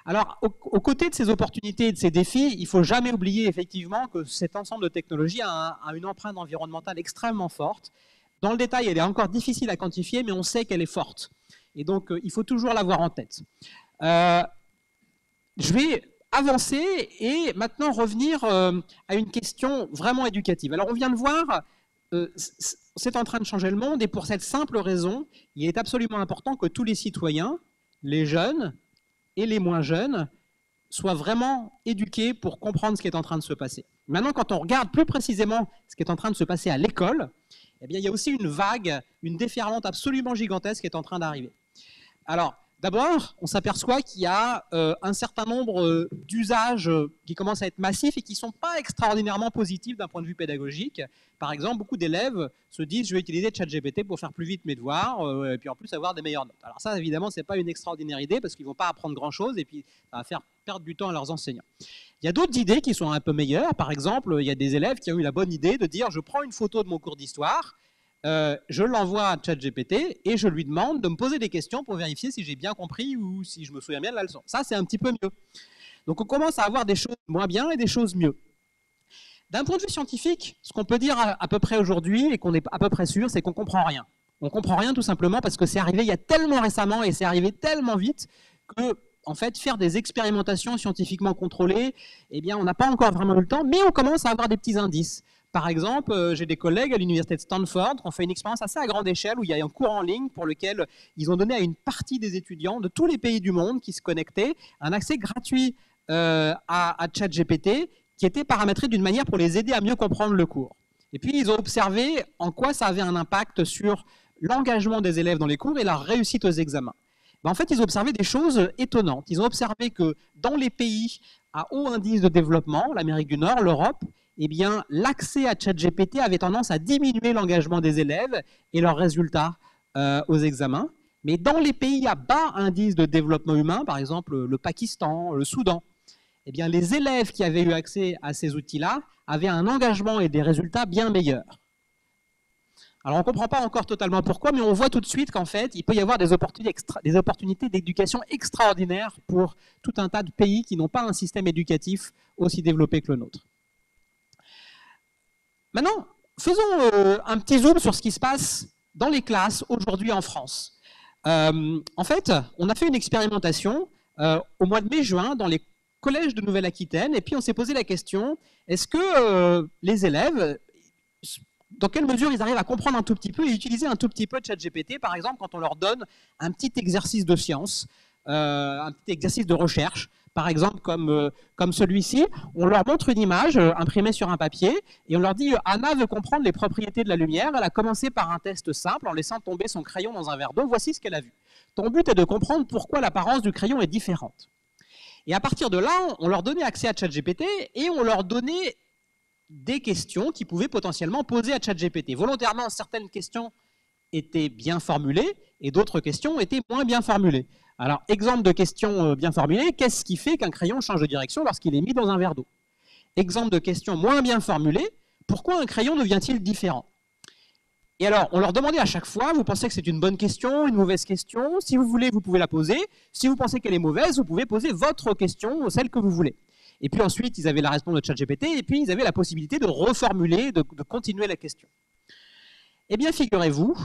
Alors, aux côtés de ces opportunités et de ces défis, il ne faut jamais oublier effectivement que cet ensemble de technologies a une empreinte environnementale extrêmement forte. Dans le détail, elle est encore difficile à quantifier, mais on sait qu'elle est forte. Et donc, il faut toujours l'avoir en tête. Je vais avancer et maintenant revenir à une question vraiment éducative. Alors, on vient de voir, c'est en train de changer le monde, et pour cette simple raison, il est absolument important que tous les citoyens, les jeunes, et les moins jeunes soient vraiment éduqués pour comprendre ce qui est en train de se passer. Maintenant, quand on regarde plus précisément ce qui est en train de se passer à l'école, eh bien, il y a aussi une vague, une déferlante absolument gigantesque qui est en train d'arriver. Alors, d'abord, on s'aperçoit qu'il y a un certain nombre d'usages qui commencent à être massifs et qui ne sont pas extraordinairement positifs d'un point de vue pédagogique. Par exemple, beaucoup d'élèves se disent « je vais utiliser ChatGPT pour faire plus vite mes devoirs et puis en plus avoir des meilleures notes ». Alors ça, évidemment, ce n'est pas une extraordinaire idée parce qu'ils ne vont pas apprendre grand-chose et puis ça va faire perdre du temps à leurs enseignants. Il y a d'autres idées qui sont un peu meilleures. Par exemple, il y a des élèves qui ont eu la bonne idée de dire « je prends une photo de mon cours d'histoire ». Je l'envoie à ChatGPT et je lui demande de me poser des questions pour vérifier si j'ai bien compris ou si je me souviens bien de la leçon. Ça, c'est un petit peu mieux. Donc, on commence à avoir des choses moins bien et des choses mieux. D'un point de vue scientifique, ce qu'on peut dire à peu près aujourd'hui et qu'on est à peu près sûr, c'est qu'on ne comprend rien. On ne comprend rien tout simplement parce que c'est arrivé il y a tellement récemment et c'est arrivé tellement vite que, en fait, faire des expérimentations scientifiquement contrôlées, eh bien, on n'a pas encore vraiment eu le temps, mais on commence à avoir des petits indices. Par exemple, j'ai des collègues à l'université de Stanford qui ont fait une expérience assez à grande échelle où il y a un cours en ligne pour lequel ils ont donné à une partie des étudiants de tous les pays du monde qui se connectaient un accès gratuit à ChatGPT qui était paramétré d'une manière pour les aider à mieux comprendre le cours. Et puis, ils ont observé en quoi ça avait un impact sur l'engagement des élèves dans les cours et la réussite aux examens. En fait, ils ont observé des choses étonnantes. Ils ont observé que dans les pays à haut indice de développement, l'Amérique du Nord, l'Europe, eh bien, l'accès à ChatGPT avait tendance à diminuer l'engagement des élèves et leurs résultats aux examens. Mais dans les pays à bas indice de développement humain, par exemple le Pakistan, le Soudan, eh bien, les élèves qui avaient eu accès à ces outils-là avaient un engagement et des résultats bien meilleurs. Alors, on ne comprend pas encore totalement pourquoi, mais on voit tout de suite qu'en fait, il peut y avoir des opportunités d'éducation extraordinaires pour tout un tas de pays qui n'ont pas un système éducatif aussi développé que le nôtre. Maintenant, faisons un petit zoom sur ce qui se passe dans les classes aujourd'hui en France. En fait, on a fait une expérimentation au mois de mai-juin dans les collèges de Nouvelle-Aquitaine, et puis on s'est posé la question, est-ce que les élèves, dans quelle mesure ils arrivent à comprendre un tout petit peu et utiliser un tout petit peu de ChatGPT, par exemple, quand on leur donne un petit exercice de science, un petit exercice de recherche, par exemple comme celui-ci, on leur montre une image imprimée sur un papier et on leur dit « Anna veut comprendre les propriétés de la lumière, elle a commencé par un test simple en laissant tomber son crayon dans un verre d'eau, voici ce qu'elle a vu. Ton but est de comprendre pourquoi l'apparence du crayon est différente. » Et à partir de là, on leur donnait accès à ChatGPT et on leur donnait des questions qu'ils pouvaient potentiellement poser à ChatGPT. Volontairement, certaines questions étaient bien formulées et d'autres questions étaient moins bien formulées. Alors, exemple de question bien formulée, qu'est-ce qui fait qu'un crayon change de direction lorsqu'il est mis dans un verre d'eau? Exemple de question moins bien formulée, pourquoi un crayon devient-il différent? Et alors, on leur demandait à chaque fois, vous pensez que c'est une bonne question, une mauvaise question? Si vous voulez, vous pouvez la poser. Si vous pensez qu'elle est mauvaise, vous pouvez poser votre question, celle que vous voulez. Et puis ensuite, ils avaient la réponse de ChatGPT, et puis ils avaient la possibilité de reformuler, de continuer la question. Eh bien, figurez-vous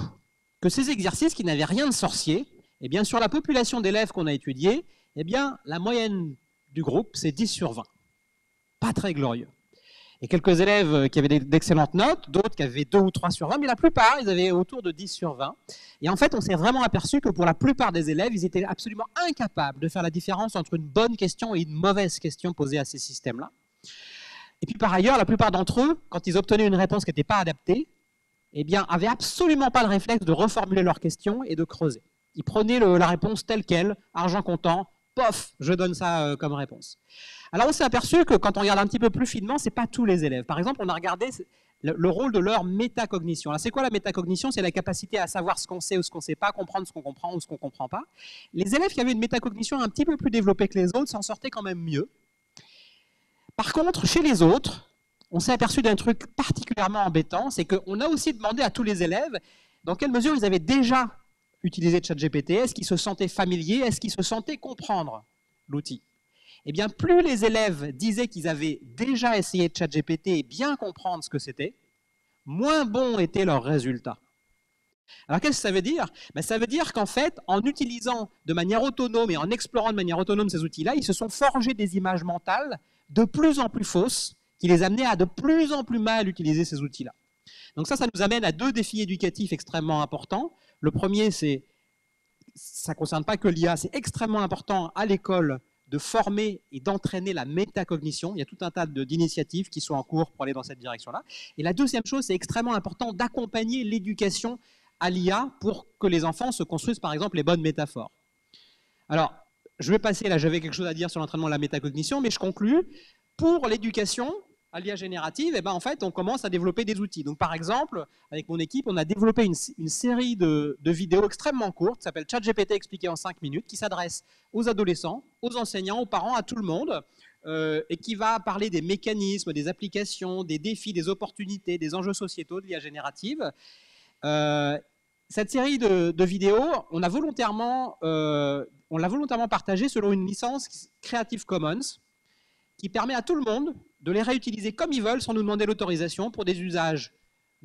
que ces exercices qui n'avaient rien de sorcier, eh bien, sur la population d'élèves qu'on a étudiée, eh bien, la moyenne du groupe, c'est 10 sur 20. Pas très glorieux. Et quelques élèves qui avaient d'excellentes notes, d'autres qui avaient 2 ou 3 sur 20, mais la plupart, ils avaient autour de 10 sur 20. Et en fait, on s'est vraiment aperçu que pour la plupart des élèves, ils étaient absolument incapables de faire la différence entre une bonne question et une mauvaise question posée à ces systèmes-là. Et puis par ailleurs, la plupart d'entre eux, quand ils obtenaient une réponse qui n'était pas adaptée, eh bien, n'avaient absolument pas le réflexe de reformuler leur question et de creuser. Ils prenaient la réponse telle qu'elle, argent comptant, pof, je donne ça comme réponse. Alors on s'est aperçu que quand on regarde un petit peu plus finement, ce n'est pas tous les élèves. Par exemple, on a regardé le rôle de leur métacognition. Alors c'est quoi la métacognition? C'est la capacité à savoir ce qu'on sait ou ce qu'on ne sait pas, comprendre ce qu'on comprend ou ce qu'on ne comprend pas. Les élèves qui avaient une métacognition un petit peu plus développée que les autres s'en sortaient quand même mieux. Par contre, chez les autres, on s'est aperçu d'un truc particulièrement embêtant, c'est qu'on a aussi demandé à tous les élèves dans quelle mesure ils avaient déjà utilisé ChatGPT, est-ce qu'ils se sentaient familiers, est-ce qu'ils se sentaient comprendre l'outil. Eh bien, plus les élèves disaient qu'ils avaient déjà essayé ChatGPT et bien comprendre ce que c'était, moins bons étaient leurs résultats. Alors, qu'est-ce que ça veut dire? Ça veut dire qu'en fait, en utilisant de manière autonome et en explorant de manière autonome ces outils-là, ils se sont forgés des images mentales de plus en plus fausses qui les amenaient à de plus en plus mal utiliser ces outils-là. Donc ça nous amène à 2 défis éducatifs extrêmement importants. Le premier, ça ne concerne pas que l'IA, c'est extrêmement important à l'école de former et d'entraîner la métacognition. Il y a tout un tas d'initiatives qui sont en cours pour aller dans cette direction-là. Et la deuxième chose, c'est extrêmement important d'accompagner l'éducation à l'IA pour que les enfants se construisent, par exemple, les bonnes métaphores. Alors, je vais passer, là, j'avais quelque chose à dire sur l'entraînement de la métacognition, mais je conclus. Pour l'éducation à l'IA générative, en fait, on commence à développer des outils. Donc, par exemple, avec mon équipe, on a développé une série de vidéos extrêmement courtes, qui s'appelle ChatGPT expliqué en 5 minutes, qui s'adresse aux adolescents, aux enseignants, aux parents, à tout le monde, et qui va parler des mécanismes, des applications, des défis, des opportunités, des enjeux sociétaux de l'IA générative. Cette série de vidéos, on l'a volontairement partagée selon une licence Creative Commons, qui permet à tout le monde de les réutiliser comme ils veulent sans nous demander l'autorisation pour des usages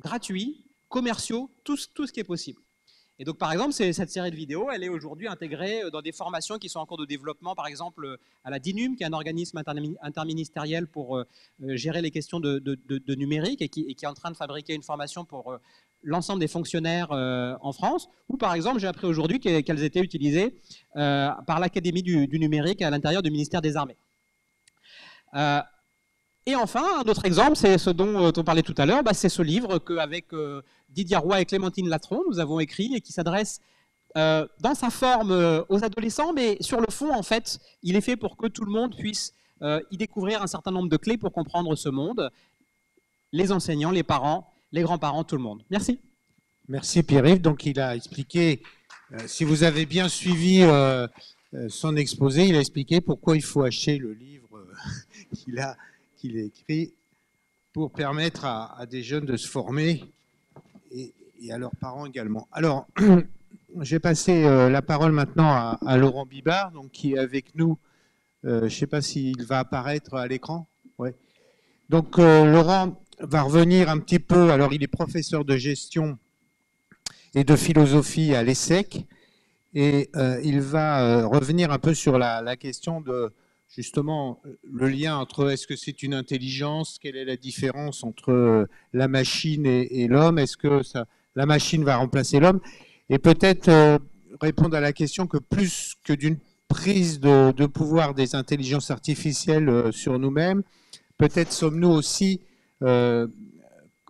gratuits, commerciaux, tout ce qui est possible. Et donc, par exemple, cette série de vidéos, elle est aujourd'hui intégrée dans des formations qui sont en cours de développement, par exemple à la DINUM, qui est un organisme interministériel pour gérer les questions de numérique et qui est en train de fabriquer une formation pour l'ensemble des fonctionnaires en France, ou par exemple, j'ai appris aujourd'hui qu'elles étaient utilisées par l'Académie du numérique à l'intérieur du ministère des Armées. Et enfin, un autre exemple, c'est ce dont on parlait tout à l'heure, c'est ce livre qu'avec Didier Roy et Clémentine Latron, nous avons écrit et qui s'adresse dans sa forme aux adolescents, mais sur le fond, en fait, il est fait pour que tout le monde puisse y découvrir un certain nombre de clés pour comprendre ce monde, les enseignants, les parents, les grands-parents, tout le monde. Merci. Merci Pierre-Yves. Donc il a expliqué, si vous avez bien suivi son exposé, il a expliqué pourquoi il faut acheter le livre qu'il a écrit pour permettre à des jeunes de se former et à leurs parents également. Alors, je vais passer la parole maintenant à Laurent Bibard, donc, qui est avec nous. Je ne sais pas s'il va apparaître à l'écran. Ouais. Donc, Laurent va revenir un petit peu. Alors, il est professeur de gestion et de philosophie à l'ESSEC. Et il va revenir un peu sur la question de, justement, le lien entre est-ce que c'est une intelligence, quelle est la différence entre la machine et l'homme, est-ce que la machine va remplacer l'homme, et peut-être répondre à la question que plus que d'une prise de pouvoir des intelligences artificielles sur nous-mêmes, peut-être sommes-nous aussi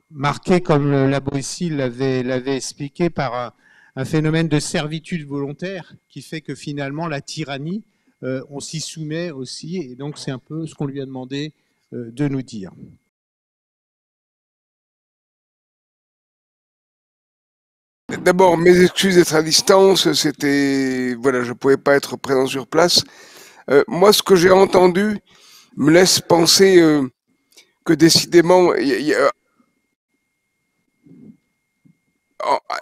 marqués, comme la Boétie l'avait expliqué, par un phénomène de servitude volontaire qui fait que finalement la tyrannie, on s'y soumet aussi, et donc c'est un peu ce qu'on lui a demandé de nous dire. D'abord, mes excuses d'être à distance, c'était, voilà, je ne pouvais pas être présent sur place. Moi, ce que j'ai entendu me laisse penser que décidément,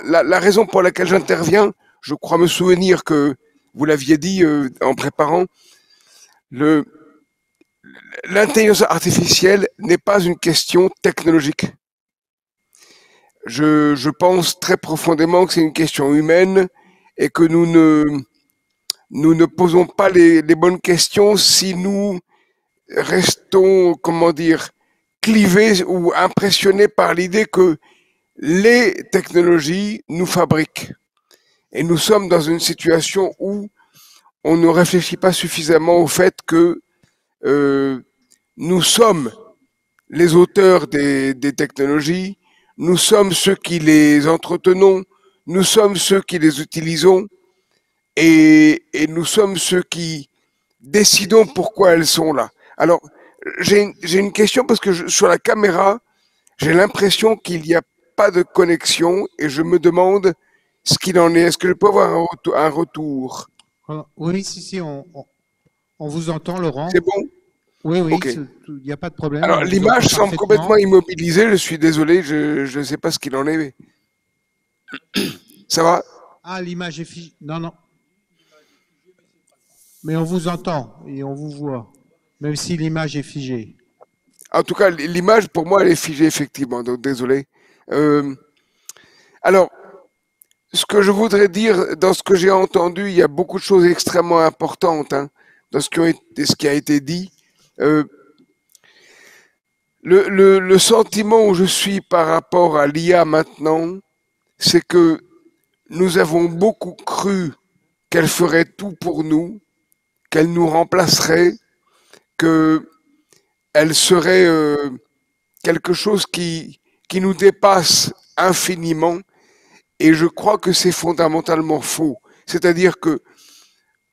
la raison pour laquelle j'interviens, je crois me souvenir que vous l'aviez dit en préparant, l'intelligence artificielle n'est pas une question technologique. Je pense très profondément que c'est une question humaine et que nous ne posons pas les bonnes questions si nous restons, comment dire, clivés ou impressionnés par l'idée que les technologies nous fabriquent. Et nous sommes dans une situation où on ne réfléchit pas suffisamment au fait que nous sommes les auteurs des technologies, nous sommes ceux qui les entretenons, nous sommes ceux qui les utilisons et nous sommes ceux qui décidons pourquoi elles sont là. Alors, j'ai une question parce que sur la caméra, j'ai l'impression qu'il n'y a pas de connexion et je me demande ce qu'il en est. Est-ce que je peux avoir un retour? Oui, si, on vous entend, Laurent. C'est bon? Oui, Ok. il n'y a pas de problème. Alors, On vous l'image entend semble parfaitement. complètement immobilisée. Je suis désolé, je ne sais pas ce qu'il en est. Ça va? Ah, l'image est figée. Non. Mais on vous entend et on vous voit, même si l'image est figée. En tout cas, l'image, pour moi, elle est figée, effectivement. Donc, désolé. Alors, ce que je voudrais dire, dans ce que j'ai entendu, il y a beaucoup de choses extrêmement importantes dans ce qui a été dit. Le sentiment où je suis par rapport à l'IA maintenant, c'est que nous avons beaucoup cru qu'elle ferait tout pour nous, qu'elle nous remplacerait, qu'elle serait quelque chose qui nous dépasse infiniment. Et je crois que c'est fondamentalement faux. C'est-à-dire que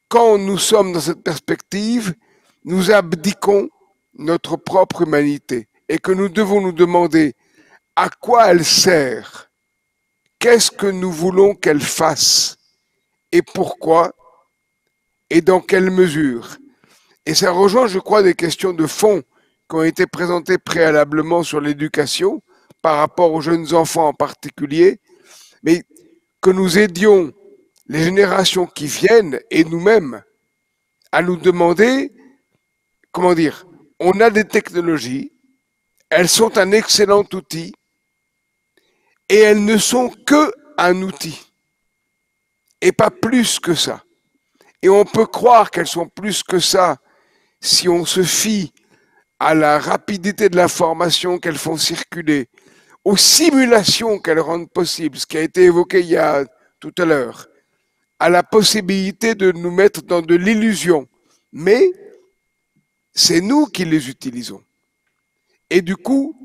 quand nous sommes dans cette perspective, nous abdiquons notre propre humanité et que nous devons nous demander à quoi elle sert, qu'est-ce que nous voulons qu'elle fasse et pourquoi et dans quelle mesure. Et ça rejoint, je crois, des questions de fond qui ont été présentées préalablement sur l'éducation par rapport aux jeunes enfants en particulier, mais que nous aidions les générations qui viennent et nous-mêmes à nous demander, comment dire, on a des technologies, elles sont un excellent outil et elles ne sont que un outil et pas plus que ça. Et on peut croire qu'elles sont plus que ça si on se fie à la rapidité de l'information qu'elles font circuler, aux simulations qu'elles rendent possibles, ce qui a été évoqué il y a tout à l'heure, à la possibilité de nous mettre dans de l'illusion. Mais c'est nous qui les utilisons. Et du coup,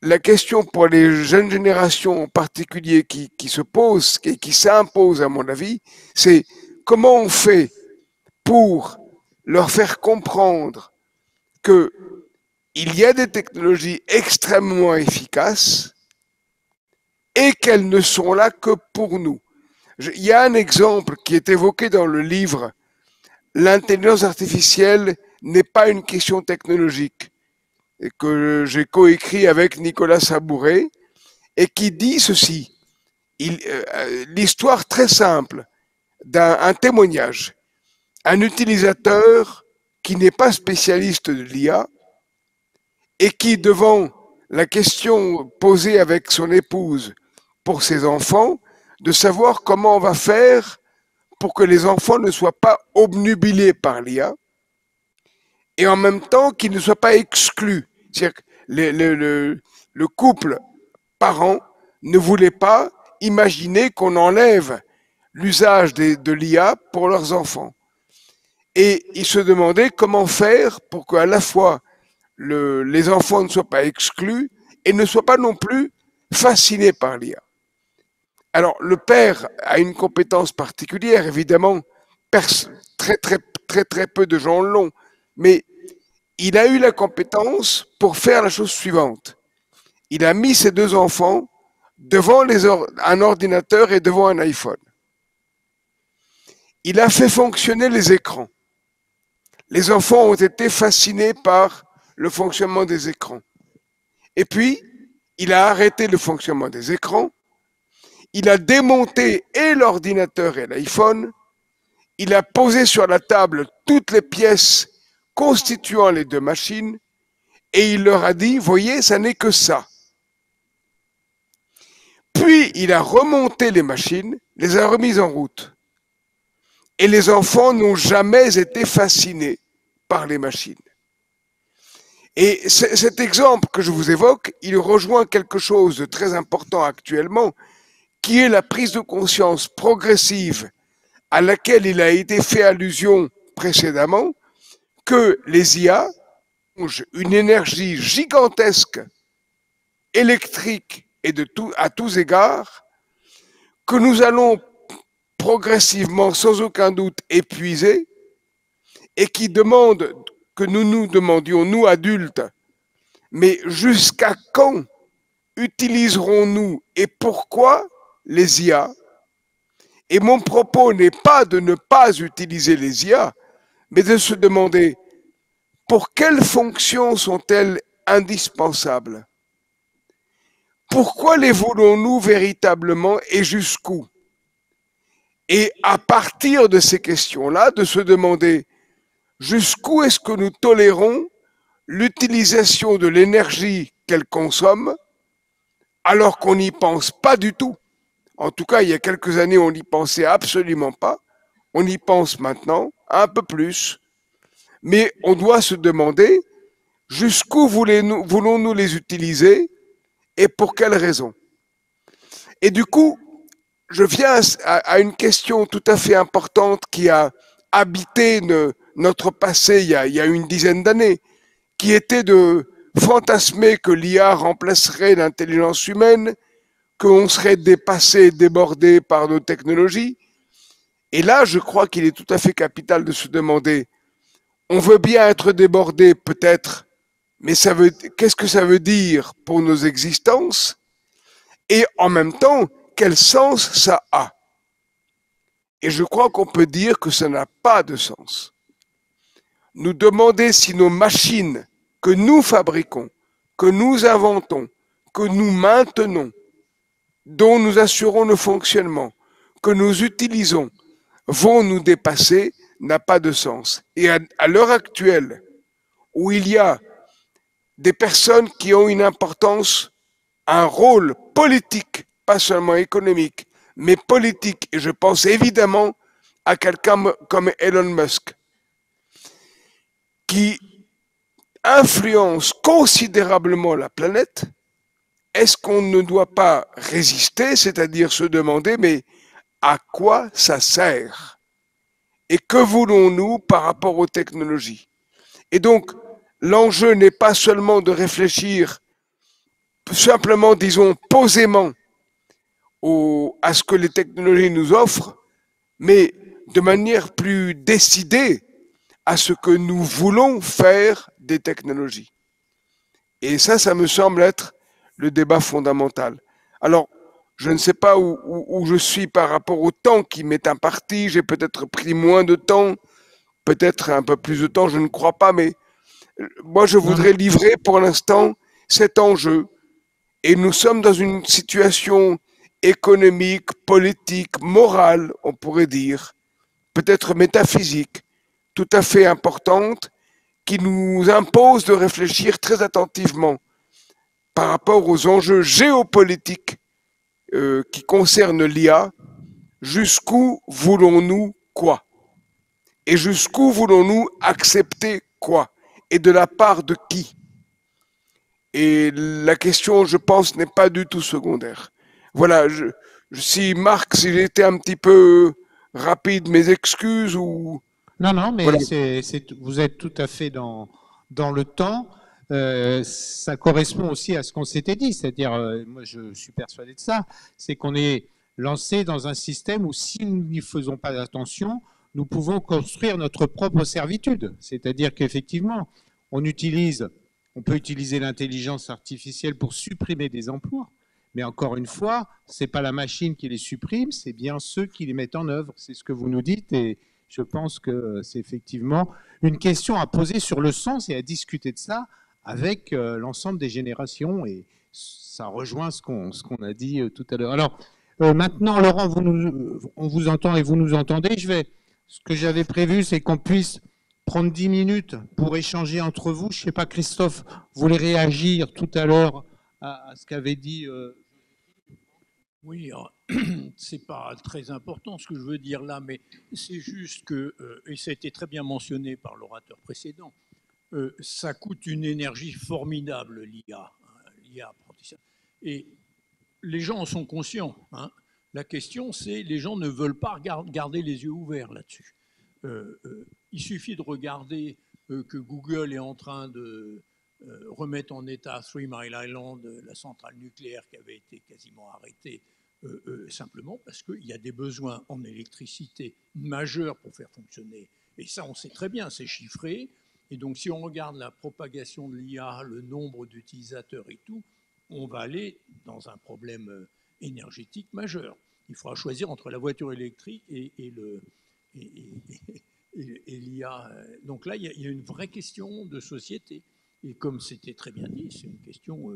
la question pour les jeunes générations en particulier qui se pose et qui s'impose à mon avis, c'est comment on fait pour leur faire comprendre que il y a des technologies extrêmement efficaces et qu'elles ne sont là que pour nous. Il y a un exemple qui est évoqué dans le livre « L'intelligence artificielle n'est pas une question technologique » et que j'ai coécrit avec Nicolas Sabouret et qui dit ceci. L'histoire très simple d'un témoignage. Un utilisateur qui n'est pas spécialiste de l'IA et qui, devant la question posée avec son épouse pour ses enfants, de savoir comment on va faire pour que les enfants ne soient pas obnubilés par l'IA et en même temps qu'ils ne soient pas exclus. C'est-à-dire que le couple parent ne voulait pas imaginer qu'on enlève l'usage de l'IA pour leurs enfants. Et ils se demandaient comment faire pour qu'à la fois les enfants ne soient pas exclus et ne soient pas non plus fascinés par l'IA. Alors, le père a une compétence particulière, évidemment, très peu de gens l'ont, mais il a eu la compétence pour faire la chose suivante. Il a mis ses deux enfants devant un ordinateur et devant un iPhone. Il a fait fonctionner les écrans. Les enfants ont été fascinés par le fonctionnement des écrans. Et puis, il a arrêté le fonctionnement des écrans. Il a démonté et l'ordinateur et l'iPhone. Il a posé sur la table toutes les pièces constituant les deux machines et il leur a dit, voyez, ça n'est que ça. Puis il a remonté les machines, les a remises en route. Et les enfants n'ont jamais été fascinés par les machines. Et cet exemple que je vous évoque, il rejoint quelque chose de très important actuellement, qui est la prise de conscience progressive à laquelle il a été fait allusion précédemment, que les IA ont une énergie gigantesque, électrique et à tous égards, que nous allons progressivement, sans aucun doute, épuiser, et qui demande que nous nous demandions, nous adultes, mais jusqu'à quand utiliserons-nous et pourquoi les IA? Et mon propos n'est pas de ne pas utiliser les IA, mais de se demander pour quelles fonctions sont-elles indispensables? Pourquoi les voulons-nous véritablement et jusqu'où? Et à partir de ces questions-là, de se demander jusqu'où est-ce que nous tolérons l'utilisation de l'énergie qu'elle consomme alors qu'on n'y pense pas du tout. En tout cas, il y a quelques années, on n'y pensait absolument pas. On y pense maintenant, un peu plus. Mais on doit se demander jusqu'où voulons-nous les utiliser et pour quelles raisons. Et du coup, je viens à une question tout à fait importante qui a habité notre passé il y a une dizaine d'années, qui était de fantasmer que l'IA remplacerait l'intelligence humaine, qu'on serait dépassé, débordé par nos technologies. Et là, je crois qu'il est tout à fait capital de se demander, on veut bien être débordé peut-être, mais qu'est-ce que ça veut dire pour nos existences? Et en même temps, quel sens ça a? Et je crois qu'on peut dire que ça n'a pas de sens. Nous demander si nos machines que nous fabriquons, que nous inventons, que nous maintenons, dont nous assurons le fonctionnement, que nous utilisons, vont nous dépasser, n'a pas de sens. Et à l'heure actuelle, où il y a des personnes qui ont une importance, un rôle politique, pas seulement économique, mais politique, et je pense évidemment à quelqu'un comme Elon Musk, qui influence considérablement la planète, est-ce qu'on ne doit pas résister, c'est-à-dire se demander, mais à quoi ça sert? Et que voulons-nous par rapport aux technologies? Et donc, l'enjeu n'est pas seulement de réfléchir simplement, disons, posément à ce que les technologies nous offrent, mais de manière plus décidée à ce que nous voulons faire des technologies. Et ça me semble être le débat fondamental. Alors, je ne sais pas où je suis par rapport au temps qui m'est imparti. J'ai peut-être pris moins de temps, peut-être un peu plus de temps, je ne crois pas, mais moi, je voudrais livrer pour l'instant cet enjeu. Et nous sommes dans une situation économique, politique, morale, on pourrait dire, peut-être métaphysique, tout à fait importante, qui nous impose de réfléchir très attentivement par rapport aux enjeux géopolitiques qui concernent l'IA, jusqu'où voulons-nous quoi? Et jusqu'où voulons-nous accepter quoi? Et de la part de qui? Et la question, je pense, n'est pas du tout secondaire. Voilà, si Marc, si j'étais un petit peu rapide, mes excuses ou... Non, mais voilà. Vous êtes tout à fait dans le temps. Ça correspond aussi à ce qu'on s'était dit, c'est-à-dire, moi je suis persuadé de ça, c'est qu'on est lancé dans un système où si nous n'y faisons pas attention, nous pouvons construire notre propre servitude. C'est-à-dire qu'effectivement, on peut utiliser l'intelligence artificielle pour supprimer des emplois, mais encore une fois, ce n'est pas la machine qui les supprime, c'est bien ceux qui les mettent en œuvre. C'est ce que vous nous dites et je pense que c'est effectivement une question à poser sur le sens et à discuter de ça avec l'ensemble des générations, et ça rejoint ce qu'on a dit tout à l'heure. Alors, Maintenant, Laurent, on vous entend et vous nous entendez. Ce que j'avais prévu, c'est qu'on puisse prendre 10 minutes pour échanger entre vous. Je ne sais pas, Christophe voulait réagir tout à l'heure à ce qu'avait dit. Oui, c'est pas très important ce que je veux dire là, mais c'est juste que, et ça a été très bien mentionné par l'orateur précédent, ça coûte une énergie formidable, l'IA, l'IA apprentissage. Et les gens en sont conscients. Hein. La question, c'est les gens ne veulent pas garder les yeux ouverts là-dessus. Il suffit de regarder que Google est en train de remettre en état Three Mile Island, la centrale nucléaire qui avait été quasiment arrêtée, simplement parce qu'il y a des besoins en électricité majeurs pour faire fonctionner. Et ça, on sait très bien, c'est chiffré. Et donc, si on regarde la propagation de l'IA, le nombre d'utilisateurs et tout, on va aller dans un problème énergétique majeur. Il faudra choisir entre la voiture électrique et l'IA. Donc là, il y a une vraie question de société. Et comme c'était très bien dit, c'est une question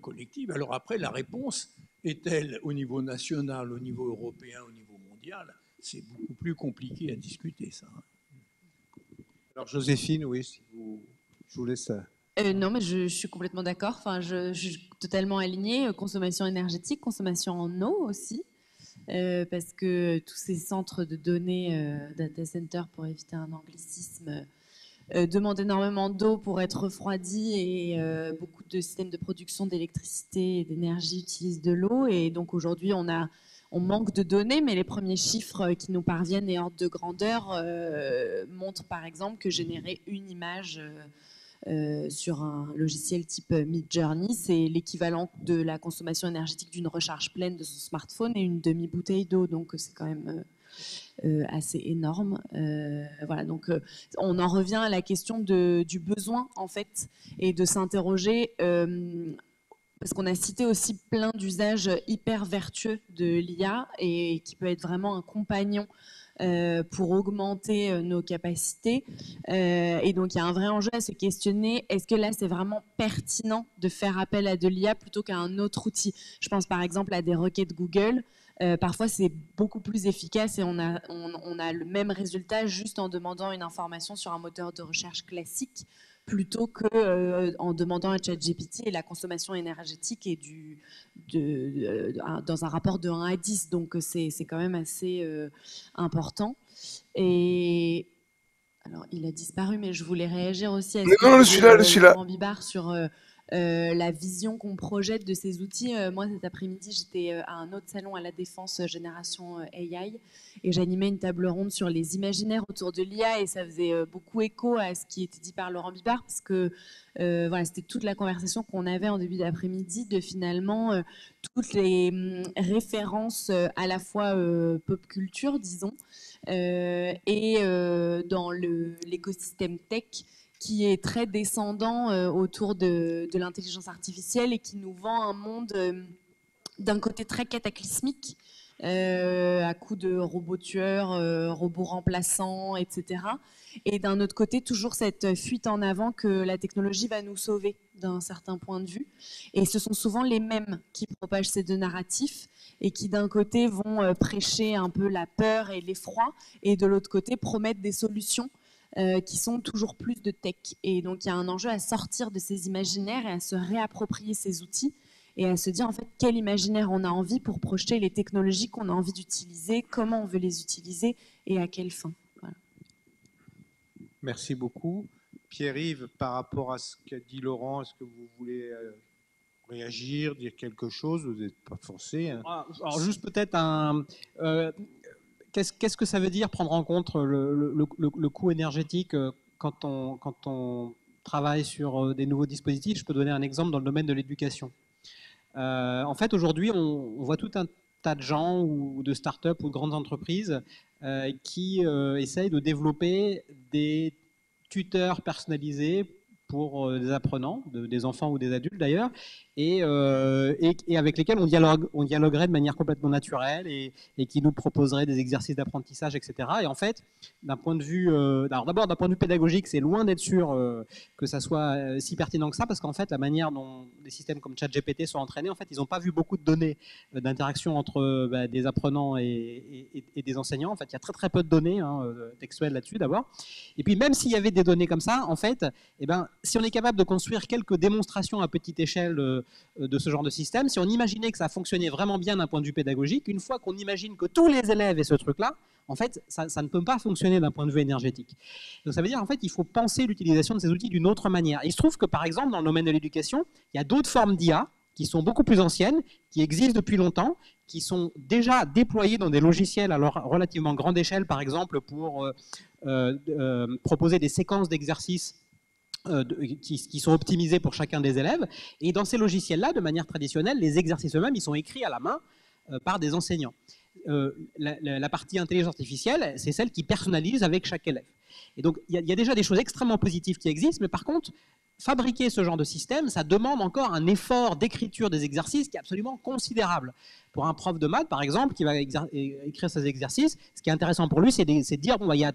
collective. Alors après, la réponse est-elle au niveau national, au niveau européen, au niveau mondial? C'est beaucoup plus compliqué à discuter, ça. Alors Joséphine, oui, je vous laisse. Non, mais je suis complètement d'accord. Enfin, je suis totalement alignée. Consommation énergétique, consommation en eau aussi. Parce que tous ces centres de données, data center pour éviter un anglicisme, demandent énormément d'eau pour être refroidis et beaucoup de systèmes de production d'électricité et d'énergie utilisent de l'eau. Et donc aujourd'hui, on manque de données, mais les premiers chiffres qui nous parviennent et ordres de grandeur montrent par exemple que générer une image sur un logiciel type Midjourney, c'est l'équivalent de la consommation énergétique d'une recharge pleine de son smartphone et une demi-bouteille d'eau. Donc c'est quand même assez énorme. Voilà, donc on en revient à la question du besoin en fait et de s'interroger. Parce qu'on a cité aussi plein d'usages hyper vertueux de l'IA et qui peut être vraiment un compagnon pour augmenter nos capacités. Et donc, il y a un vrai enjeu à se questionner. Est-ce que là, c'est vraiment pertinent de faire appel à de l'IA plutôt qu'à un autre outil? Je pense par exemple à des requêtes Google. Parfois, c'est beaucoup plus efficace et on a le même résultat juste en demandant une information sur un moteur de recherche classique plutôt qu'en demandant à ChatGPT et la consommation énergétique est dans un rapport de 1 à 10. Donc, c'est quand même assez important. Et alors, il a disparu, mais je voulais réagir aussi à ce que je suis là. Laurent Bibard sur la vision qu'on projette de ces outils. Moi, cet après-midi, j'étais à un autre salon à la Défense Génération AI et j'animais une table ronde sur les imaginaires autour de l'IA et ça faisait beaucoup écho à ce qui était dit par Laurent Bibard parce que voilà, c'était toute la conversation qu'on avait en début d'après-midi de finalement toutes les références à la fois pop culture, disons, et dans l'écosystème tech qui est très descendant autour de l'intelligence artificielle et qui nous vend un monde d'un côté très cataclysmique, à coup de robots tueurs, robots remplaçants, etc. Et d'un autre côté, toujours cette fuite en avant que la technologie va nous sauver d'un certain point de vue. Et ce sont souvent les mêmes qui propagent ces deux narratifs et qui d'un côté vont prêcher un peu la peur et l'effroi et de l'autre côté promettent des solutions qui sont toujours plus de tech. Et donc, il y a un enjeu à sortir de ces imaginaires et à se réapproprier ces outils et à se dire, en fait, quel imaginaire on a envie pour projeter les technologies qu'on a envie d'utiliser, comment on veut les utiliser et à quelle fin. Voilà. Merci beaucoup. Pierre-Yves, par rapport à ce qu'a dit Laurent, est-ce que vous voulez réagir, dire quelque chose? Vous n'êtes pas forcé. Hein. Alors, juste peut-être qu'est-ce que ça veut dire prendre en compte le coût énergétique quand on travaille sur des nouveaux dispositifs? Je peux donner un exemple dans le domaine de l'éducation. En fait, aujourd'hui, on voit tout un tas de gens ou de startups ou de grandes entreprises qui essayent de développer des tuteurs personnalisés pour des apprenants, des enfants ou des adultes d'ailleurs, et avec lesquels on dialoguerait de manière complètement naturelle et qui nous proposeraient des exercices d'apprentissage, etc. Et en fait, d'un point de vue, alors d'abord d'un point de vue pédagogique, c'est loin d'être sûr que ça soit si pertinent que ça, parce qu'en fait, la manière dont des systèmes comme ChatGPT sont entraînés, en fait, ils n'ont pas vu beaucoup de données d'interaction entre des apprenants et des enseignants. En fait, il y a très très peu de données textuelles là-dessus d'abord. Et puis même s'il y avait des données comme ça, en fait, si on est capable de construire quelques démonstrations à petite échelle de ce genre de système, si on imaginait que ça fonctionnait vraiment bien d'un point de vue pédagogique, une fois qu'on imagine que tous les élèves aient ce truc-là, en fait, ça ne peut pas fonctionner d'un point de vue énergétique. Donc ça veut dire en fait qu'il faut penser l'utilisation de ces outils d'une autre manière. Et il se trouve que par exemple dans le domaine de l'éducation, il y a d'autres formes d'IA qui sont beaucoup plus anciennes, qui existent depuis longtemps, qui sont déjà déployées dans des logiciels à relativement grande échelle, par exemple pour proposer des séquences d'exercices qui sont optimisés pour chacun des élèves. Et dans ces logiciels-là, de manière traditionnelle, les exercices eux-mêmes, ils sont écrits à la main par des enseignants. La partie intelligence artificielle, c'est celle qui personnalise avec chaque élève. Et donc, il y a déjà des choses extrêmement positives qui existent, mais par contre, fabriquer ce genre de système, ça demande encore un effort d'écriture des exercices qui est absolument considérable. Pour un prof de maths, par exemple, qui va écrire ces exercices, ce qui est intéressant pour lui, c'est de dire, bon, il y a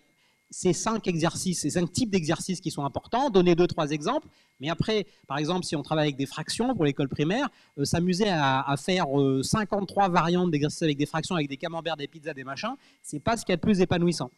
ces 5 exercices, ces 5 types d'exercices qui sont importants, donner 2-3 exemples, mais après, par exemple, si on travaille avec des fractions pour l'école primaire, s'amuser à faire 53 variantes d'exercices avec des fractions, avec des camemberts, des pizzas, des machins, c'est pas ce qu'il y a de plus épanouissant.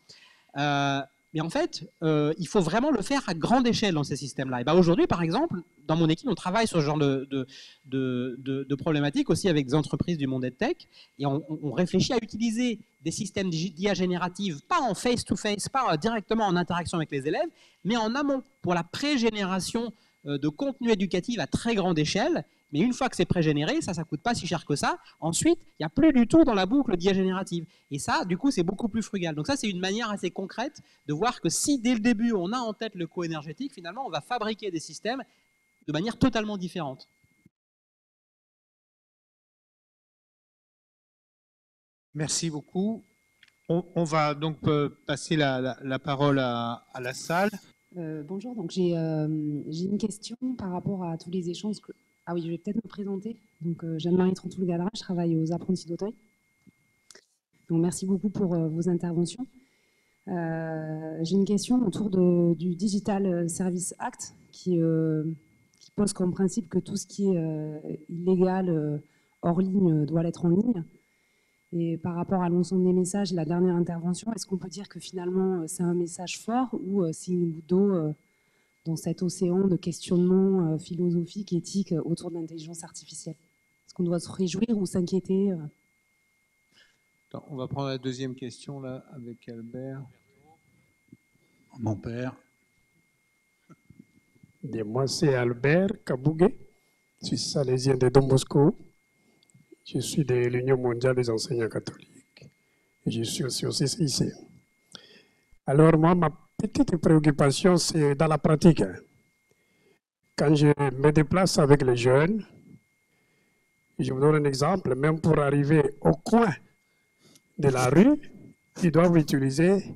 Mais en fait, il faut vraiment le faire à grande échelle dans ces systèmes-là. Et ben aujourd'hui, par exemple, dans mon équipe, on travaille sur ce genre de problématiques aussi avec des entreprises du monde EdTech, et on réfléchit à utiliser des systèmes d'IA générative, pas en face-to-face, pas directement en interaction avec les élèves, mais en amont, pour la pré-génération de contenu éducatif à très grande échelle. Mais une fois que c'est pré-généré, ça ne coûte pas si cher que ça. Ensuite, il n'y a plus du tout dans la boucle d'IA générative. Et ça, du coup, c'est beaucoup plus frugal. Donc ça, c'est une manière assez concrète de voir que si, dès le début, on a en tête le coût énergétique, finalement, on va fabriquer des systèmes de manière totalement différente. Merci beaucoup. On va donc passer la parole à la salle. Bonjour, donc j'ai une question par rapport à tous les échanges que... Ah oui, je vais peut-être me présenter. Donc, Jeanne-Marie Trantoul-Gadra, je travaille aux apprentis d'Auteuil. Donc, merci beaucoup pour vos interventions. J'ai une question autour du Digital Service Act qui pose comme principe que tout ce qui est illégal hors ligne doit l'être en ligne. Et par rapport à l'ensemble des messages, la dernière intervention, est-ce qu'on peut dire que finalement c'est un message fort ou c'est une goutte d'eau dans cet océan de questionnements philosophiques, éthiques autour de l'intelligence artificielle? Est-ce qu'on doit se réjouir ou s'inquiéter? On va prendre la deuxième question là avec Albert. Mon père. Et moi, c'est Albert Kabougué. Je suis salésien de Don Bosco. Je suis de l'Union mondiale des enseignants catholiques. Et je suis aussi au CCIC. Alors moi, ma petite préoccupation, c'est dans la pratique. Quand je me déplace avec les jeunes, je vous donne un exemple, même pour arriver au coin de la rue, ils doivent utiliser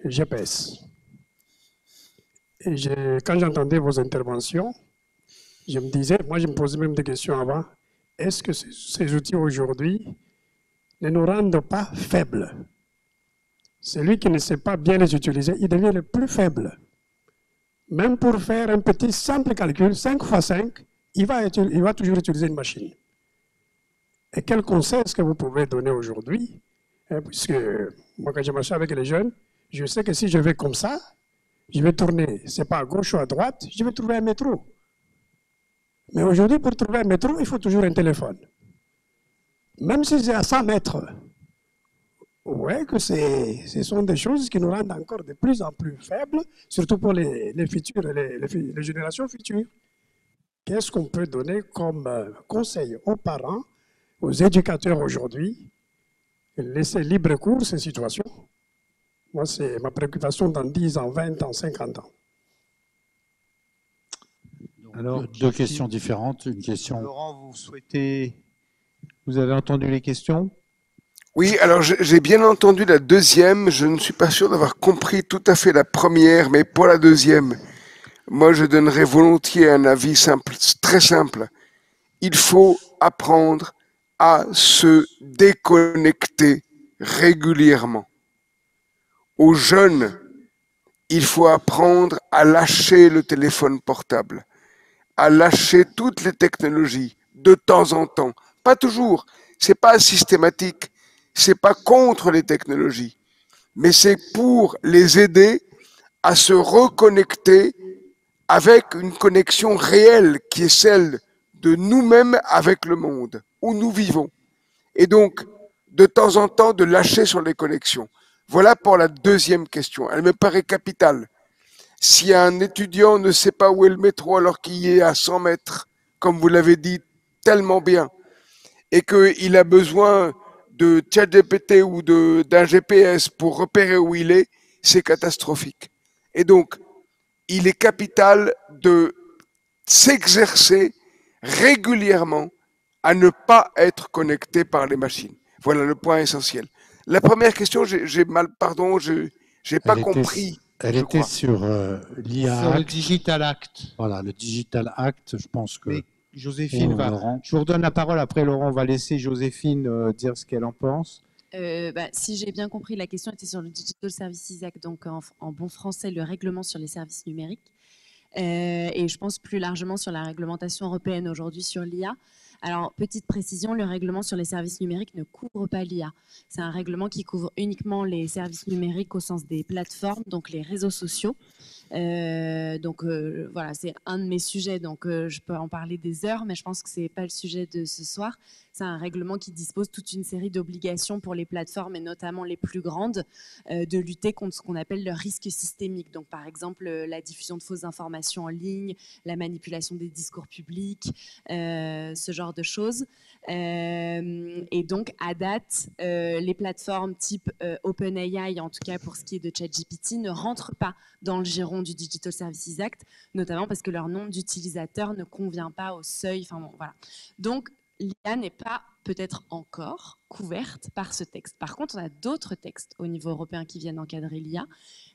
GPS. Et quand j'entendais vos interventions, je me disais, moi je me posais même des questions avant, est-ce que ces outils aujourd'hui ne nous rendent pas faibles? Celui qui ne sait pas bien les utiliser, il devient le plus faible. Même pour faire un petit simple calcul, 5 x 5, il va toujours utiliser une machine. Et quel conseil est-ce que vous pouvez donner aujourd'hui? Puisque moi, quand je marche avec les jeunes, je sais que si je vais comme ça, je vais tourner, c'est pas à gauche ou à droite, je vais trouver un métro. Mais aujourd'hui, pour trouver un métro, il faut toujours un téléphone. Même si c'est à 100 mètres. Ouais, que ce sont des choses qui nous rendent encore de plus en plus faibles, surtout pour les futurs, les générations futures. Qu'est-ce qu'on peut donner comme conseil aux parents, aux éducateurs aujourd'hui, laisser libre cours ces situations? Moi, c'est ma préoccupation dans 10 ans, 20 ans, 50 ans. Alors, deux questions différentes. Une question. Laurent, vous avez entendu les questions? Oui, alors j'ai bien entendu la deuxième. Je ne suis pas sûr d'avoir compris tout à fait la première, mais pour la deuxième, moi je donnerais volontiers un avis simple, très simple. Il faut apprendre à se déconnecter régulièrement. Aux jeunes, il faut apprendre à lâcher le téléphone portable, à lâcher toutes les technologies de temps en temps. Pas toujours, c'est pas systématique, c'est pas contre les technologies, mais c'est pour les aider à se reconnecter avec une connexion réelle qui est celle de nous-mêmes avec le monde où nous vivons. Et donc, de temps en temps, de lâcher sur les connexions. Voilà pour la deuxième question. Elle me paraît capitale. Si un étudiant ne sait pas où est le métro alors qu'il est à 100 mètres, comme vous l'avez dit tellement bien, et qu'il a besoin de ChatGPT ou d'un GPS pour repérer où il est, c'est catastrophique. Et donc, il est capital de s'exercer régulièrement à ne pas être connecté par les machines. Voilà le point essentiel. La première question, j'ai mal, pardon, j'ai pas compris. Elle était sur l'IA Sur le Act. Digital Act. Voilà, le Digital Act, je pense que... Mais Joséphine va... Laurent. Je vous redonne la parole, après Laurent, on va laisser Joséphine dire ce qu'elle en pense. Si j'ai bien compris, la question était sur le Digital Services Act, donc en bon français, le règlement sur les services numériques. Et je pense plus largement sur la réglementation européenne aujourd'hui sur l'IA. Alors, petite précision, le règlement sur les services numériques ne couvre pas l'IA. C'est un règlement qui couvre uniquement les services numériques au sens des plateformes, donc les réseaux sociaux. Voilà, c'est un de mes sujets, donc je peux en parler des heures, mais je pense que ce n'est pas le sujet de ce soir. C'est un règlement qui dispose toute une série d'obligations pour les plateformes, et notamment les plus grandes, de lutter contre ce qu'on appelle le risque systémique. Donc, par exemple, la diffusion de fausses informations en ligne, la manipulation des discours publics, ce genre de choses. Et donc, à date, les plateformes type OpenAI, en tout cas pour ce qui est de ChatGPT, ne rentrent pas dans le giron du Digital Services Act, notamment parce que leur nombre d'utilisateurs ne convient pas au seuil. Enfin bon, voilà. Donc, l'IA n'est pas peut-être encore couverte par ce texte. Par contre, on a d'autres textes au niveau européen qui viennent encadrer l'IA.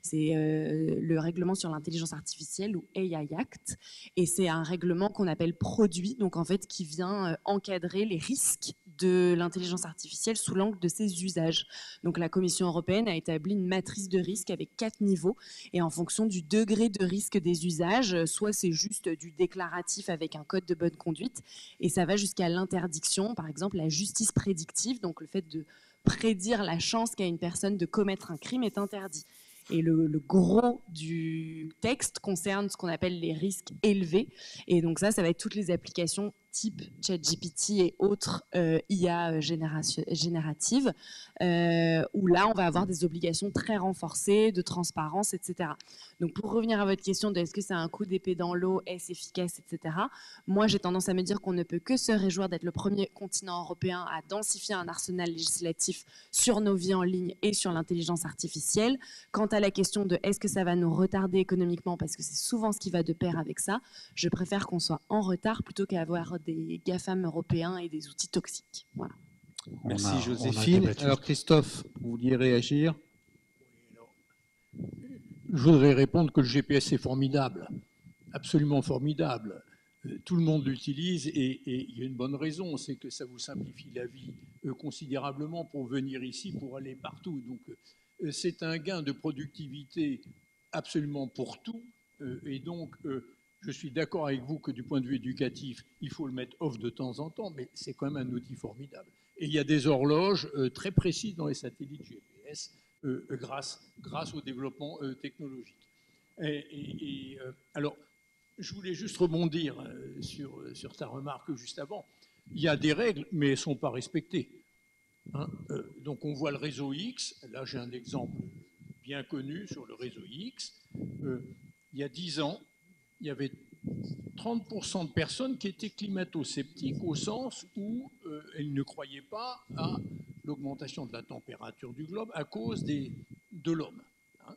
C'est le règlement sur l'intelligence artificielle ou AI Act. Et c'est un règlement qu'on appelle produit, donc en fait qui vient encadrer les risques de l'intelligence artificielle sous l'angle de ses usages. Donc la Commission européenne a établi une matrice de risque avec 4 niveaux. Et en fonction du degré de risque des usages, soit c'est juste du déclaratif avec un code de bonne conduite, et ça va jusqu'à l'interdiction, par exemple la justice prédictive, donc le fait de prédire la chance qu'a une personne de commettre un crime est interdit. Et le gros du texte concerne ce qu'on appelle les risques élevés. Et donc ça va être toutes les applications type ChatGPT et autres IA génératives, où là, on va avoir des obligations très renforcées de transparence, etc. Donc, pour revenir à votre question de est-ce que c'est un coup d'épée dans l'eau, est-ce efficace, etc., moi, j'ai tendance à me dire qu'on ne peut que se réjouir d'être le premier continent européen à densifier un arsenal législatif sur nos vies en ligne et sur l'intelligence artificielle. Quant à la question de est-ce que ça va nous retarder économiquement, parce que c'est souvent ce qui va de pair avec ça, je préfère qu'on soit en retard plutôt qu'avoir des GAFAM européens et des outils toxiques. Voilà. Merci Joséphine. Alors Christophe, vous vouliez réagir? Je voudrais répondre que le GPS est formidable, absolument formidable. Tout le monde l'utilise et il y a une bonne raison, c'est que ça vous simplifie la vie considérablement pour venir ici, pour aller partout. Donc c'est un gain de productivité absolument pour tout. Et donc je suis d'accord avec vous que du point de vue éducatif, il faut le mettre off de temps en temps, mais c'est quand même un outil formidable. Et il y a des horloges très précises dans les satellites GPS grâce au développement technologique. Alors, je voulais juste rebondir sur ta remarque juste avant. Il y a des règles, mais elles ne sont pas respectées. Hein, donc, on voit le réseau X. Là, j'ai un exemple bien connu sur le réseau X. Il y a 10 ans, il y avait 30% de personnes qui étaient climato-sceptiques au sens où elles ne croyaient pas à l'augmentation de la température du globe à cause de l'homme. Hein.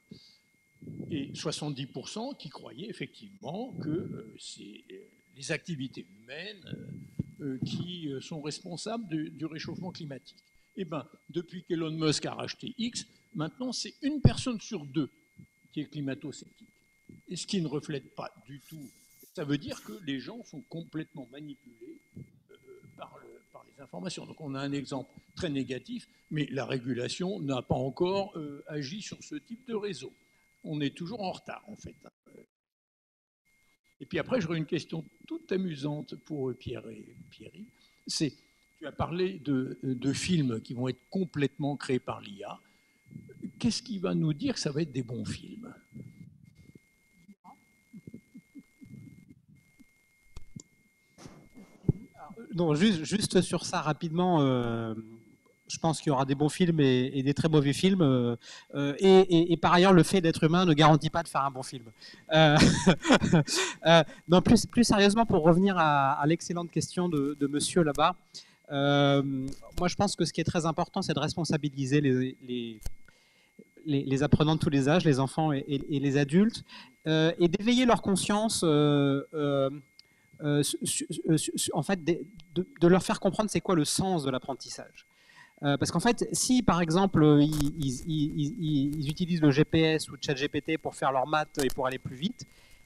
Et 70% qui croyaient effectivement que c'est les activités humaines qui sont responsables du réchauffement climatique. Eh bien, depuis qu'Elon Musk a racheté X, maintenant c'est une personne sur deux qui est climato-sceptique. Et ce qui ne reflète pas du tout. Ça veut dire que les gens sont complètement manipulés par les informations. Donc on a un exemple très négatif, mais la régulation n'a pas encore agi sur ce type de réseau. On est toujours en retard, en fait. Et puis après, j'aurais une question toute amusante pour Pierre et Pierry. C'est, tu as parlé de films qui vont être complètement créés par l'IA. Qu'est-ce qui va nous dire que ça va être des bons films ? Non, juste sur ça rapidement, je pense qu'il y aura des bons films et des très mauvais films. Et par ailleurs, le fait d'être humain ne garantit pas de faire un bon film. Non, plus sérieusement, pour revenir à l'excellente question de monsieur là-bas, moi je pense que ce qui est très important, c'est de responsabiliser les apprenants de tous les âges, les enfants et les adultes, et d'éveiller leur conscience. En fait, de leur faire comprendre c'est quoi le sens de l'apprentissage. Parce qu'en fait, si par exemple ils utilisent le GPS ou ChatGPT pour faire leurs maths et pour aller plus vite,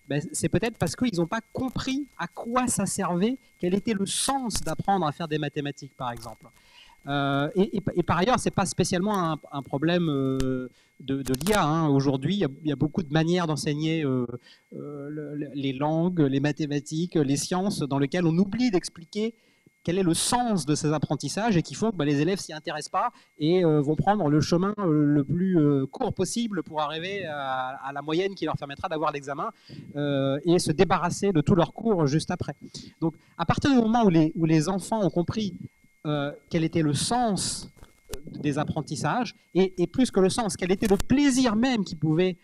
ben, c'est peut-être parce qu'ils n'ont pas compris à quoi ça servait, quel était le sens d'apprendre à faire des mathématiques, par exemple. Et par ailleurs, ce n'est pas spécialement un problème de l'IA. Hein. Aujourd'hui, il y a beaucoup de manières d'enseigner les langues, les mathématiques, les sciences, dans lesquelles on oublie d'expliquer quel est le sens de ces apprentissages et qui font que les élèves s'y intéressent pas et vont prendre le chemin le plus court possible pour arriver à la moyenne qui leur permettra d'avoir l'examen et se débarrasser de tous leurs cours juste après. Donc, à partir du moment où les enfants ont compris quel était le sens des apprentissages, et plus que le sens, quel était le plaisir même qu'ils pouvaient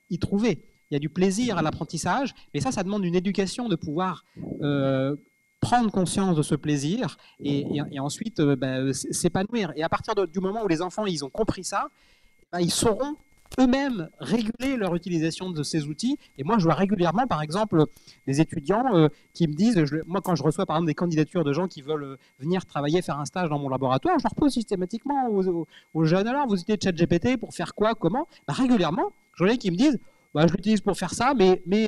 y trouver. Il y a du plaisir à l'apprentissage, mais ça demande une éducation de pouvoir prendre conscience de ce plaisir et ensuite s'épanouir. Et à partir du moment où les enfants ils ont compris ça, ils sauront eux-mêmes réguler leur utilisation de ces outils. Et moi, je vois régulièrement, par exemple, des étudiants qui me disent, moi, quand je reçois, par exemple, des candidatures de gens qui veulent venir travailler, faire un stage dans mon laboratoire, je leur pose systématiquement aux jeunes, alors, vous utilisez ChatGPT pour faire quoi, comment ? Régulièrement, j'en ai qui me disent, je l'utilise pour faire ça, mais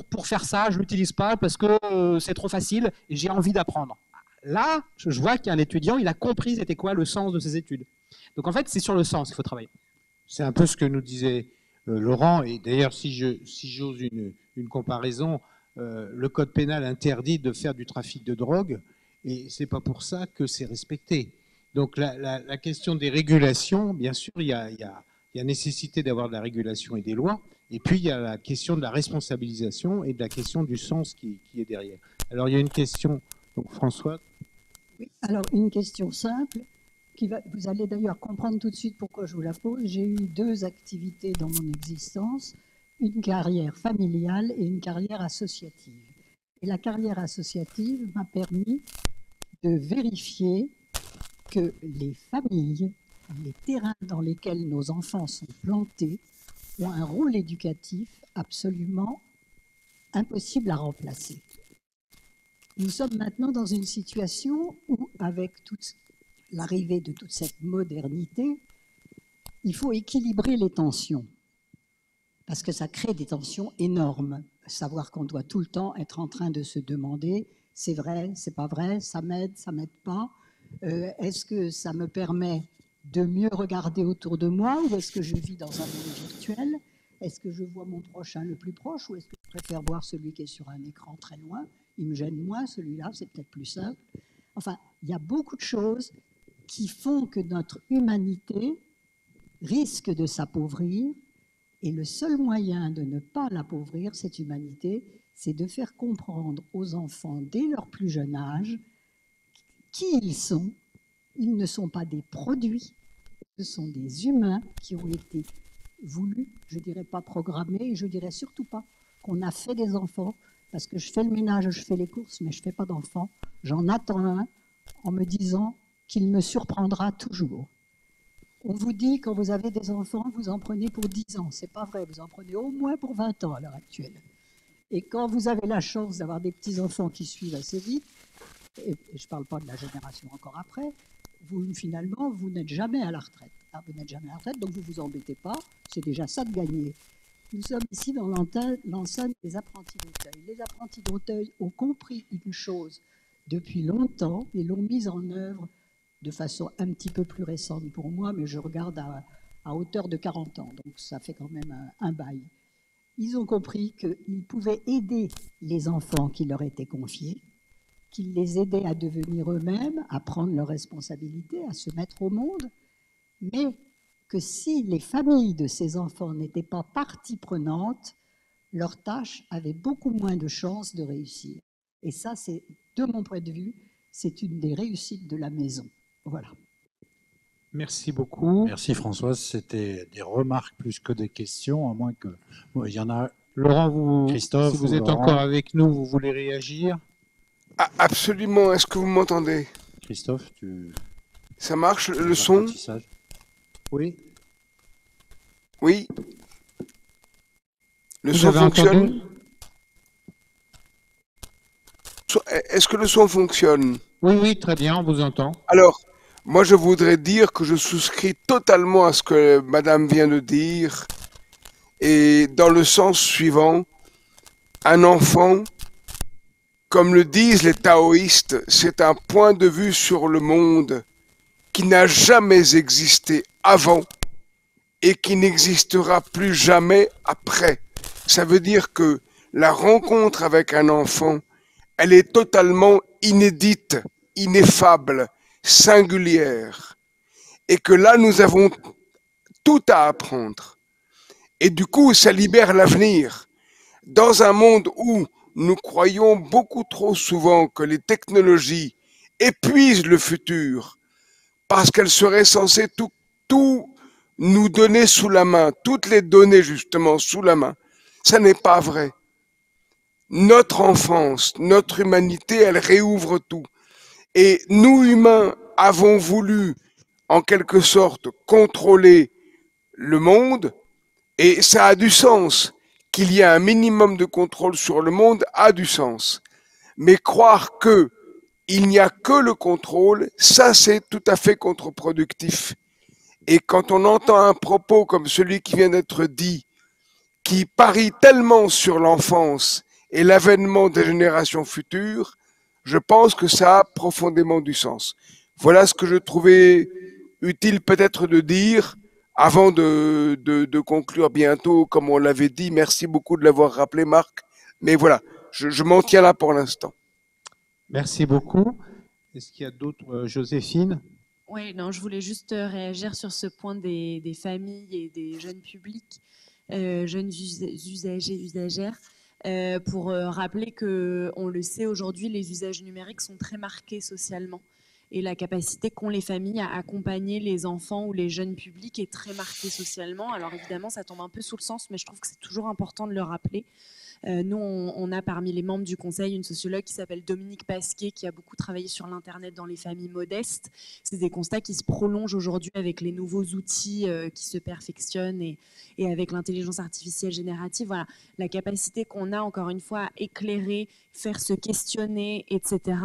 pour faire ça, je ne l'utilise pas parce que c'est trop facile et j'ai envie d'apprendre. Là, je vois qu'il y a un étudiant, il a compris c'était quoi le sens de ses études. Donc, en fait, c'est sur le sens qu'il faut travailler. C'est un peu ce que nous disait Laurent, et d'ailleurs, si j'ose une comparaison, le code pénal interdit de faire du trafic de drogue, et ce n'est pas pour ça que c'est respecté. Donc la question des régulations, bien sûr, il y a nécessité d'avoir de la régulation et des lois, et puis il y a la question de la responsabilisation et de la question du sens qui est derrière. Alors il y a une question, donc François. Oui, alors une question simple. Vous allez d'ailleurs comprendre tout de suite pourquoi je vous la pose. J'ai eu 2 activités dans mon existence, une carrière familiale et une carrière associative. Et la carrière associative m'a permis de vérifier que les familles, les terrains dans lesquels nos enfants sont plantés, ont un rôle éducatif absolument impossible à remplacer. Nous sommes maintenant dans une situation où, avec l'arrivée de toute cette modernité, il faut équilibrer les tensions, parce que ça crée des tensions énormes. Savoir qu'on doit tout le temps être en train de se demander, c'est vrai, c'est pas vrai, ça m'aide pas, est-ce que ça me permet de mieux regarder autour de moi, ou est-ce que je vis dans un monde virtuel? Est-ce que je vois mon prochain le plus proche, ou est-ce que je préfère voir celui qui est sur un écran très loin? Il me gêne moins, celui-là, c'est peut-être plus simple. Enfin, il y a beaucoup de choses qui font que notre humanité risque de s'appauvrir, et le seul moyen de ne pas l'appauvrir, cette humanité, c'est de faire comprendre aux enfants dès leur plus jeune âge qui ils sont. Ils ne sont pas des produits, ce sont des humains qui ont été voulus, je ne dirais pas programmés, et je ne dirais surtout pas qu'on a fait des enfants, parce que je fais le ménage, je fais les courses, mais je ne fais pas d'enfants. J'en attends un en me disant qu'il me surprendra toujours. On vous dit, quand vous avez des enfants, vous en prenez pour 10 ans. Ce n'est pas vrai, vous en prenez au moins pour 20 ans à l'heure actuelle. Et quand vous avez la chance d'avoir des petits-enfants qui suivent assez vite, et je ne parle pas de la génération encore après, finalement, vous n'êtes jamais à la retraite. Vous n'êtes jamais à la retraite, donc vous ne vous embêtez pas, c'est déjà ça de gagner. Nous sommes ici dans l'enceinte des apprentis d'Auteuil. Les apprentis d'Auteuil ont compris une chose depuis longtemps et l'ont mise en œuvre de façon un petit peu plus récente pour moi, mais je regarde à hauteur de 40 ans, donc ça fait quand même un bail. Ils ont compris qu'ils pouvaient aider les enfants qui leur étaient confiés, qu'ils les aidaient à devenir eux-mêmes, à prendre leurs responsabilités, à se mettre au monde, mais que si les familles de ces enfants n'étaient pas partie prenante, leur tâche avait beaucoup moins de chances de réussir. Et ça, c'est, de mon point de vue, c'est une des réussites de la maison. Voilà. Merci beaucoup. Merci Françoise, c'était des remarques plus que des questions, à moins que... Bon, il y en a... Laurent, Christophe, si vous ou êtes Laurent. encore avec nous, vous voulez réagir? Ah, absolument, est-ce que vous m'entendez? Christophe, tu... Ça marche, le son? Oui. Oui. Le Vous son avez fonctionne? entendu? Est-ce que le son fonctionne? Oui, oui, très bien, on vous entend. Alors, moi je voudrais dire que je souscris totalement à ce que Madame vient de dire, et dans le sens suivant, un enfant, comme le disent les taoïstes, c'est un point de vue sur le monde qui n'a jamais existé avant et qui n'existera plus jamais après. Ça veut dire que la rencontre avec un enfant, elle est totalement inédite, ineffable, singulière. Et que là, nous avons tout à apprendre. Et du coup, ça libère l'avenir. Dans un monde où nous croyons beaucoup trop souvent que les technologies épuisent le futur, parce qu'elles seraient censées tout nous donner sous la main, toutes les données justement sous la main. Ça n'est pas vrai. Notre enfance, notre humanité, elle réouvre tout. Et nous, humains, avons voulu, en quelque sorte, contrôler le monde, et ça a du sens. Qu'il y ait un minimum de contrôle sur le monde a du sens. Mais croire que il n'y a que le contrôle, ça c'est tout à fait contre-productif. Et quand on entend un propos comme celui qui vient d'être dit, qui parie tellement sur l'enfance et l'avènement des générations futures, je pense que ça a profondément du sens. Voilà ce que je trouvais utile peut-être de dire avant de conclure bientôt, comme on l'avait dit. Merci beaucoup de l'avoir rappelé, Marc. Mais voilà, je m'en tiens là pour l'instant. Merci beaucoup. Est-ce qu'il y a d'autres, Joséphine? Oui, non, je voulais juste réagir sur ce point des familles et des jeunes publics, jeunes usagers, usagères, pour rappeler que, on le sait aujourd'hui, les usages numériques sont très marqués socialement. Et la capacité qu'ont les familles à accompagner les enfants ou les jeunes publics est très marquée socialement. Alors évidemment, ça tombe un peu sous le sens, mais je trouve que c'est toujours important de le rappeler. Nous, on a parmi les membres du conseil une sociologue qui s'appelle Dominique Pasquier, qui a beaucoup travaillé sur l'Internet dans les familles modestes. C'est des constats qui se prolongent aujourd'hui avec les nouveaux outils qui se perfectionnent et avec l'intelligence artificielle générative. Voilà, la capacité qu'on a, encore une fois, à éclairer, faire se questionner, etc.,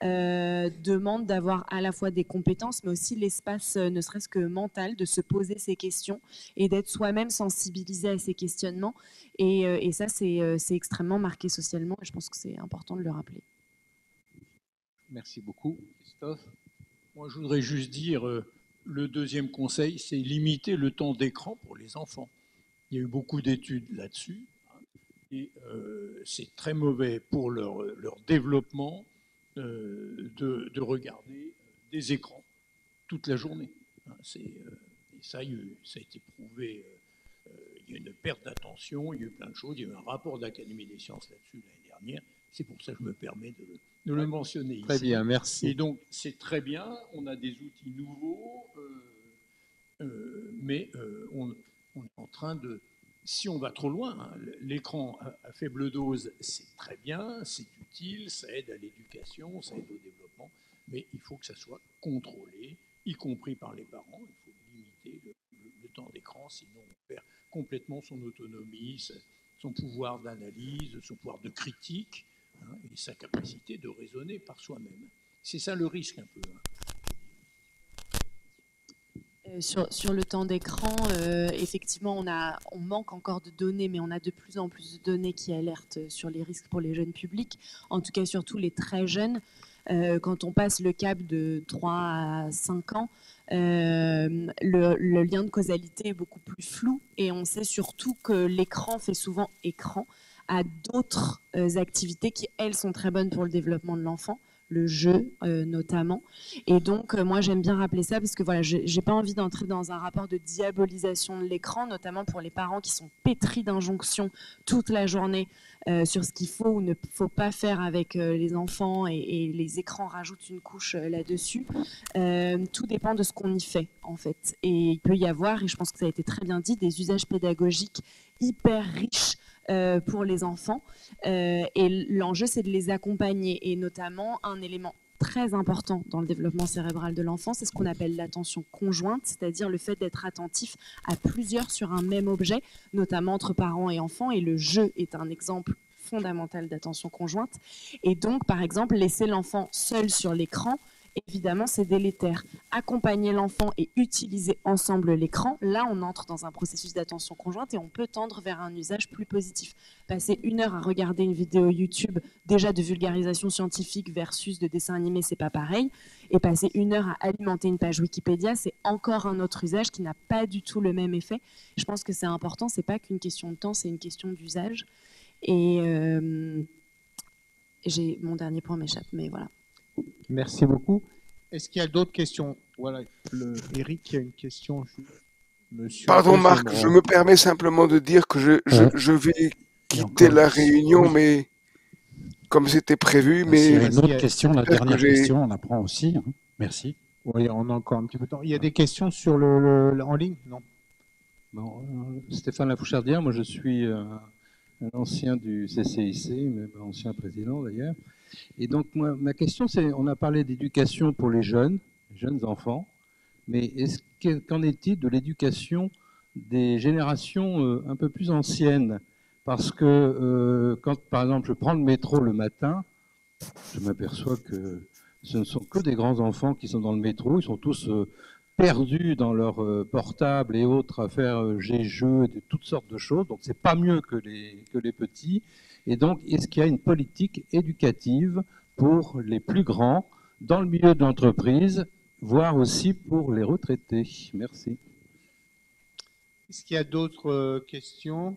demande d'avoir à la fois des compétences, mais aussi l'espace, ne serait-ce que mental, de se poser ces questions et d'être soi-même sensibilisé à ces questionnements. Et ça, c'est extrêmement marqué socialement et je pense que c'est important de le rappeler. Merci beaucoup. Christophe? Moi, je voudrais juste dire, le deuxième conseil, c'est limiter le temps d'écran pour les enfants. Il y a eu beaucoup d'études là-dessus, hein, et c'est très mauvais pour leur développement de regarder des écrans toute la journée. Hein, et ça, ça a été prouvé. Il y a une perte d'attention, il y a eu plein de choses. Il y a eu un rapport de l'Académie des sciences là-dessus l'année dernière. C'est pour ça que je me permets de le mentionner ici. Très bien, merci. Et donc, c'est très bien. On a des outils nouveaux, mais on est en train de... Si on va trop loin, hein, l'écran à faible dose, c'est très bien, c'est utile, ça aide à l'éducation, ça aide au développement, mais il faut que ça soit contrôlé, y compris par les parents. Il faut limiter le temps d'écran, sinon on perd complètement son autonomie, son pouvoir d'analyse, son pouvoir de critique, hein, et sa capacité de raisonner par soi-même. C'est ça le risque un peu. Hein. Sur le temps d'écran, effectivement, on manque encore de données, mais on a de plus en plus de données qui alertent sur les risques pour les jeunes publics, en tout cas surtout les très jeunes. Quand on passe le cap de 3 à 5 ans, le lien de causalité est beaucoup plus flou et on sait surtout que l'écran fait souvent écran à d'autres activités qui, elles, sont très bonnes pour le développement de l'enfant, le jeu notamment. Et donc, moi, j'aime bien rappeler ça parce que voilà, j'ai pas envie d'entrer dans un rapport de diabolisation de l'écran, notamment pour les parents qui sont pétris d'injonctions toute la journée sur ce qu'il faut ou ne faut pas faire avec les enfants et les écrans rajoutent une couche là-dessus. Tout dépend de ce qu'on y fait, en fait. Et il peut y avoir, et je pense que ça a été très bien dit, des usages pédagogiques hyper riches pour les enfants. Et l'enjeu, c'est de les accompagner. Et notamment, un élément très important dans le développement cérébral de l'enfant, c'est ce qu'on appelle l'attention conjointe, c'est-à-dire le fait d'être attentif à plusieurs sur un même objet, notamment entre parents et enfants. Et le jeu est un exemple fondamental d'attention conjointe. Et donc, par exemple, laisser l'enfant seul sur l'écran, évidemment, c'est délétère. Accompagner l'enfant et utiliser ensemble l'écran, là, on entre dans un processus d'attention conjointe et on peut tendre vers un usage plus positif. Passer 1 heure à regarder une vidéo YouTube, déjà de vulgarisation scientifique versus de dessin animé, c'est pas pareil. Et passer 1 heure à alimenter une page Wikipédia, c'est encore un autre usage qui n'a pas du tout le même effet. Je pense que c'est important, c'est pas qu'une question de temps, c'est une question d'usage. Et mon dernier point m'échappe, mais voilà. Merci beaucoup. Est-ce qu'il y a d'autres questions? Voilà, Eric, il y a une question. Pardon Marc, je me permets simplement de dire que je vais quitter la réunion, mais comme c'était prévu. Mais il y a une autre question, la dernière question, on apprend aussi. Hein. Merci. Oui, on a encore un petit peu de temps. Il y a des questions sur en ligne? Non. Bon, Stéphane Lafouchardière, moi je suis un ancien du CCIC, mais ancien président d'ailleurs. Et donc, moi, ma question, c'est, on a parlé d'éducation pour les jeunes enfants, mais qu'en est-il de l'éducation des générations un peu plus anciennes? Parce que quand, par exemple, je prends le métro le matin, je m'aperçois que ce ne sont que des grands enfants qui sont dans le métro, ils sont tous perdus dans leur portable et autres à faire jeux, toutes sortes de choses, donc c'est pas mieux que les petits. Et donc, est-ce qu'il y a une politique éducative pour les plus grands dans le milieu de l'entreprise, voire aussi pour les retraités? Merci. Est-ce qu'il y a d'autres questions?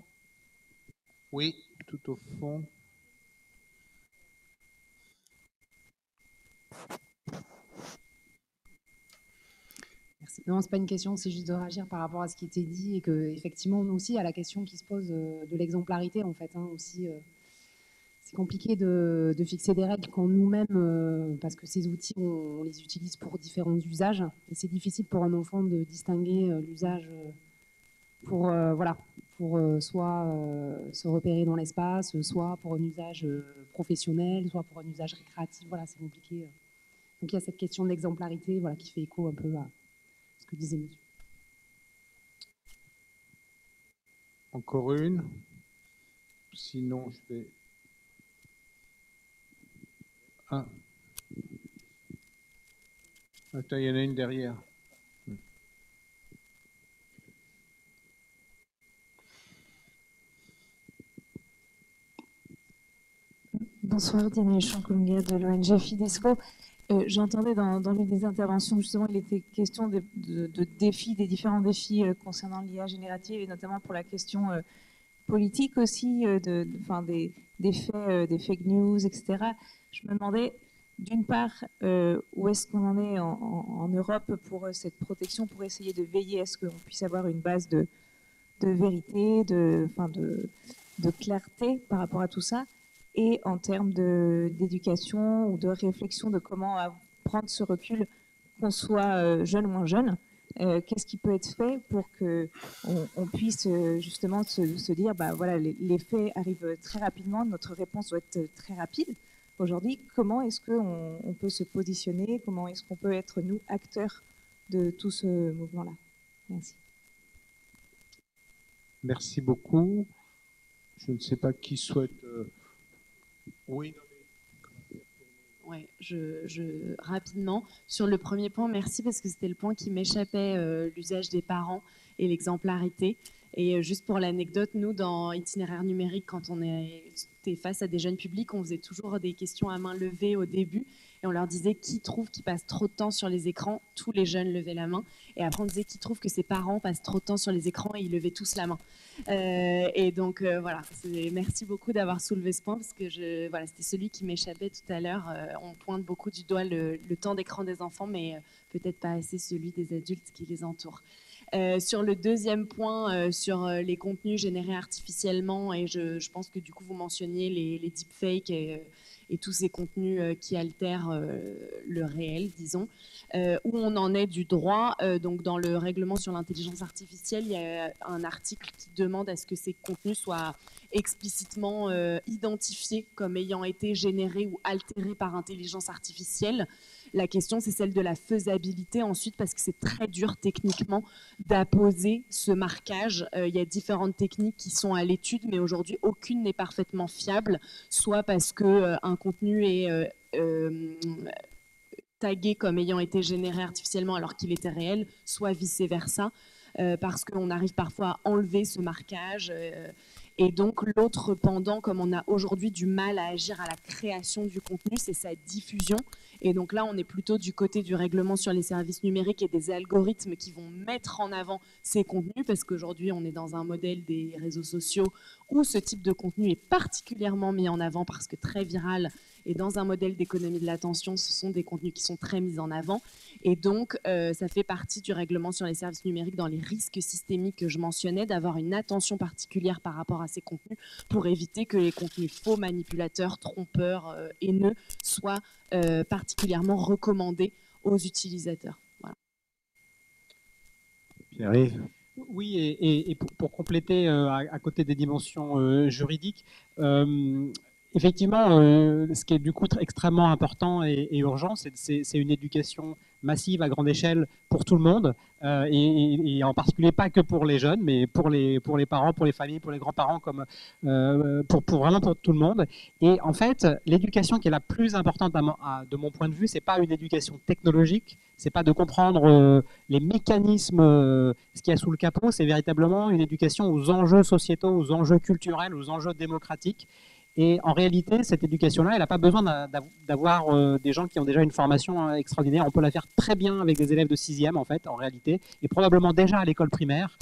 Oui, tout au fond. Merci. Non, c'est pas une question, c'est juste de réagir par rapport à ce qui était dit et que effectivement nous aussi à la question qui se pose de l'exemplarité en fait. Hein, aussi, c'est compliqué de fixer des règles quand nous-mêmes, parce que ces outils on les utilise pour différents usages et c'est difficile pour un enfant de distinguer l'usage pour voilà, pour soit se repérer dans l'espace, soit pour un usage professionnel, soit pour un usage récréatif. Voilà, c'est compliqué. Donc il y a cette question d'exemplarité, voilà, qui fait écho un peu à ce que disait monsieur. Encore une? Sinon, je vais... Ah. Attends, il y en a une derrière. Bonsoir, Daniel Chancolonga de l'ONG Fidesco. J'entendais dans l'une des interventions, justement, il était question de défis, des différents défis concernant l'IA générative, et notamment pour la question politique aussi, des faits, des fake news, etc. Je me demandais, d'une part, où est-ce qu'on en est en Europe pour cette protection, pour essayer de veiller à ce qu'on puisse avoir une base de vérité, de clarté par rapport à tout ça, et en termes d'éducation ou de réflexion de comment prendre ce recul, qu'on soit jeune ou moins jeune. Qu'est-ce qui peut être fait pour qu'on puisse justement se dire, bah, voilà, les faits arrivent très rapidement, notre réponse doit être très rapide. Aujourd'hui, comment est-ce qu'on peut se positionner, comment est-ce qu'on peut être, nous, acteurs de tout ce mouvement-là? Merci. Merci beaucoup. Je ne sais pas qui souhaite... Oui. Ouais, rapidement, sur le premier point, merci parce que c'était le point qui m'échappait, l'usage des parents et l'exemplarité. Et juste pour l'anecdote, nous, dans Itinéraire numérique, quand on était face à des jeunes publics, on faisait toujours des questions à main levée au début. Et on leur disait qui trouve qu'ils passent trop de temps sur les écrans. Tous les jeunes levaient la main. Et après, on disait qui trouve que ses parents passent trop de temps sur les écrans et ils levaient tous la main. Et donc, voilà. Merci beaucoup d'avoir soulevé ce point parce que voilà, c'était celui qui m'échappait tout à l'heure. On pointe beaucoup du doigt le temps d'écran des enfants, mais peut-être pas assez celui des adultes qui les entourent. Sur le deuxième point, sur les contenus générés artificiellement, et je pense que du coup vous mentionniez les deepfakes et tous ces contenus qui altèrent le réel, disons, où on en est du droit. Donc dans le règlement sur l'intelligence artificielle, il y a un article qui demande à ce que ces contenus soient explicitement identifiés comme ayant été générés ou altérés par intelligence artificielle. La question, c'est celle de la faisabilité ensuite, parce que c'est très dur techniquement d'apposer ce marquage. Il y a différentes techniques qui sont à l'étude, mais aujourd'hui, aucune n'est parfaitement fiable, soit parce qu'un contenu est tagué comme ayant été généré artificiellement alors qu'il était réel, soit vice-versa, parce qu'on arrive parfois à enlever ce marquage. Et donc l'autre pendant, comme on a aujourd'hui du mal à agir à la création du contenu, c'est sa diffusion. Et donc là, on est plutôt du côté du règlement sur les services numériques et des algorithmes qui vont mettre en avant ces contenus, parce qu'aujourd'hui, on est dans un modèle des réseaux sociaux où ce type de contenu est particulièrement mis en avant parce que très viral. Et dans un modèle d'économie de l'attention, ce sont des contenus qui sont très mis en avant. Et donc, ça fait partie du règlement sur les services numériques dans les risques systémiques que je mentionnais, d'avoir une attention particulière par rapport à ces contenus pour éviter que les contenus faux, manipulateurs, trompeurs, haineux soient particulièrement recommandés aux utilisateurs. Voilà. Pierre-Yves. Oui, et pour compléter, à côté des dimensions juridiques, effectivement, ce qui est du coup extrêmement important et urgent, c'est une éducation massive à grande échelle pour tout le monde, et en particulier pas que pour les jeunes, mais pour les parents, pour les familles, pour les grands-parents, comme pour vraiment pour tout le monde. Et en fait, l'éducation qui est la plus importante de mon point de vue, c'est pas une éducation technologique, c'est pas de comprendre les mécanismes, ce qu'il y a sous le capot, c'est véritablement une éducation aux enjeux sociétaux, aux enjeux culturels, aux enjeux démocratiques. Et en réalité, cette éducation-là, elle n'a pas besoin d'avoir des gens qui ont déjà une formation extraordinaire. On peut la faire très bien avec des élèves de 6e, en fait, en réalité, et probablement déjà à l'école primaire.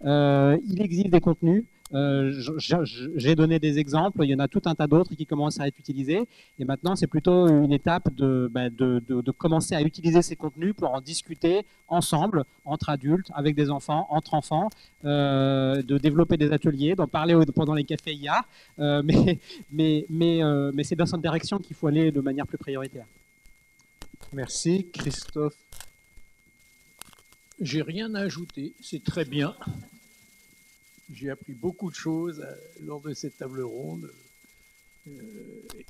Il existe des contenus. J'ai donné des exemples, il y en a tout un tas d'autres qui commencent à être utilisés. Et maintenant, c'est plutôt une étape de commencer à utiliser ces contenus pour en discuter ensemble, entre adultes, avec des enfants, entre enfants, de développer des ateliers, d'en parler pendant les cafés IA. Mais c'est dans cette direction qu'il faut aller de manière plus prioritaire. Merci. Christophe. J'ai rien à ajouter, c'est très bien. J'ai appris beaucoup de choses lors de cette table ronde.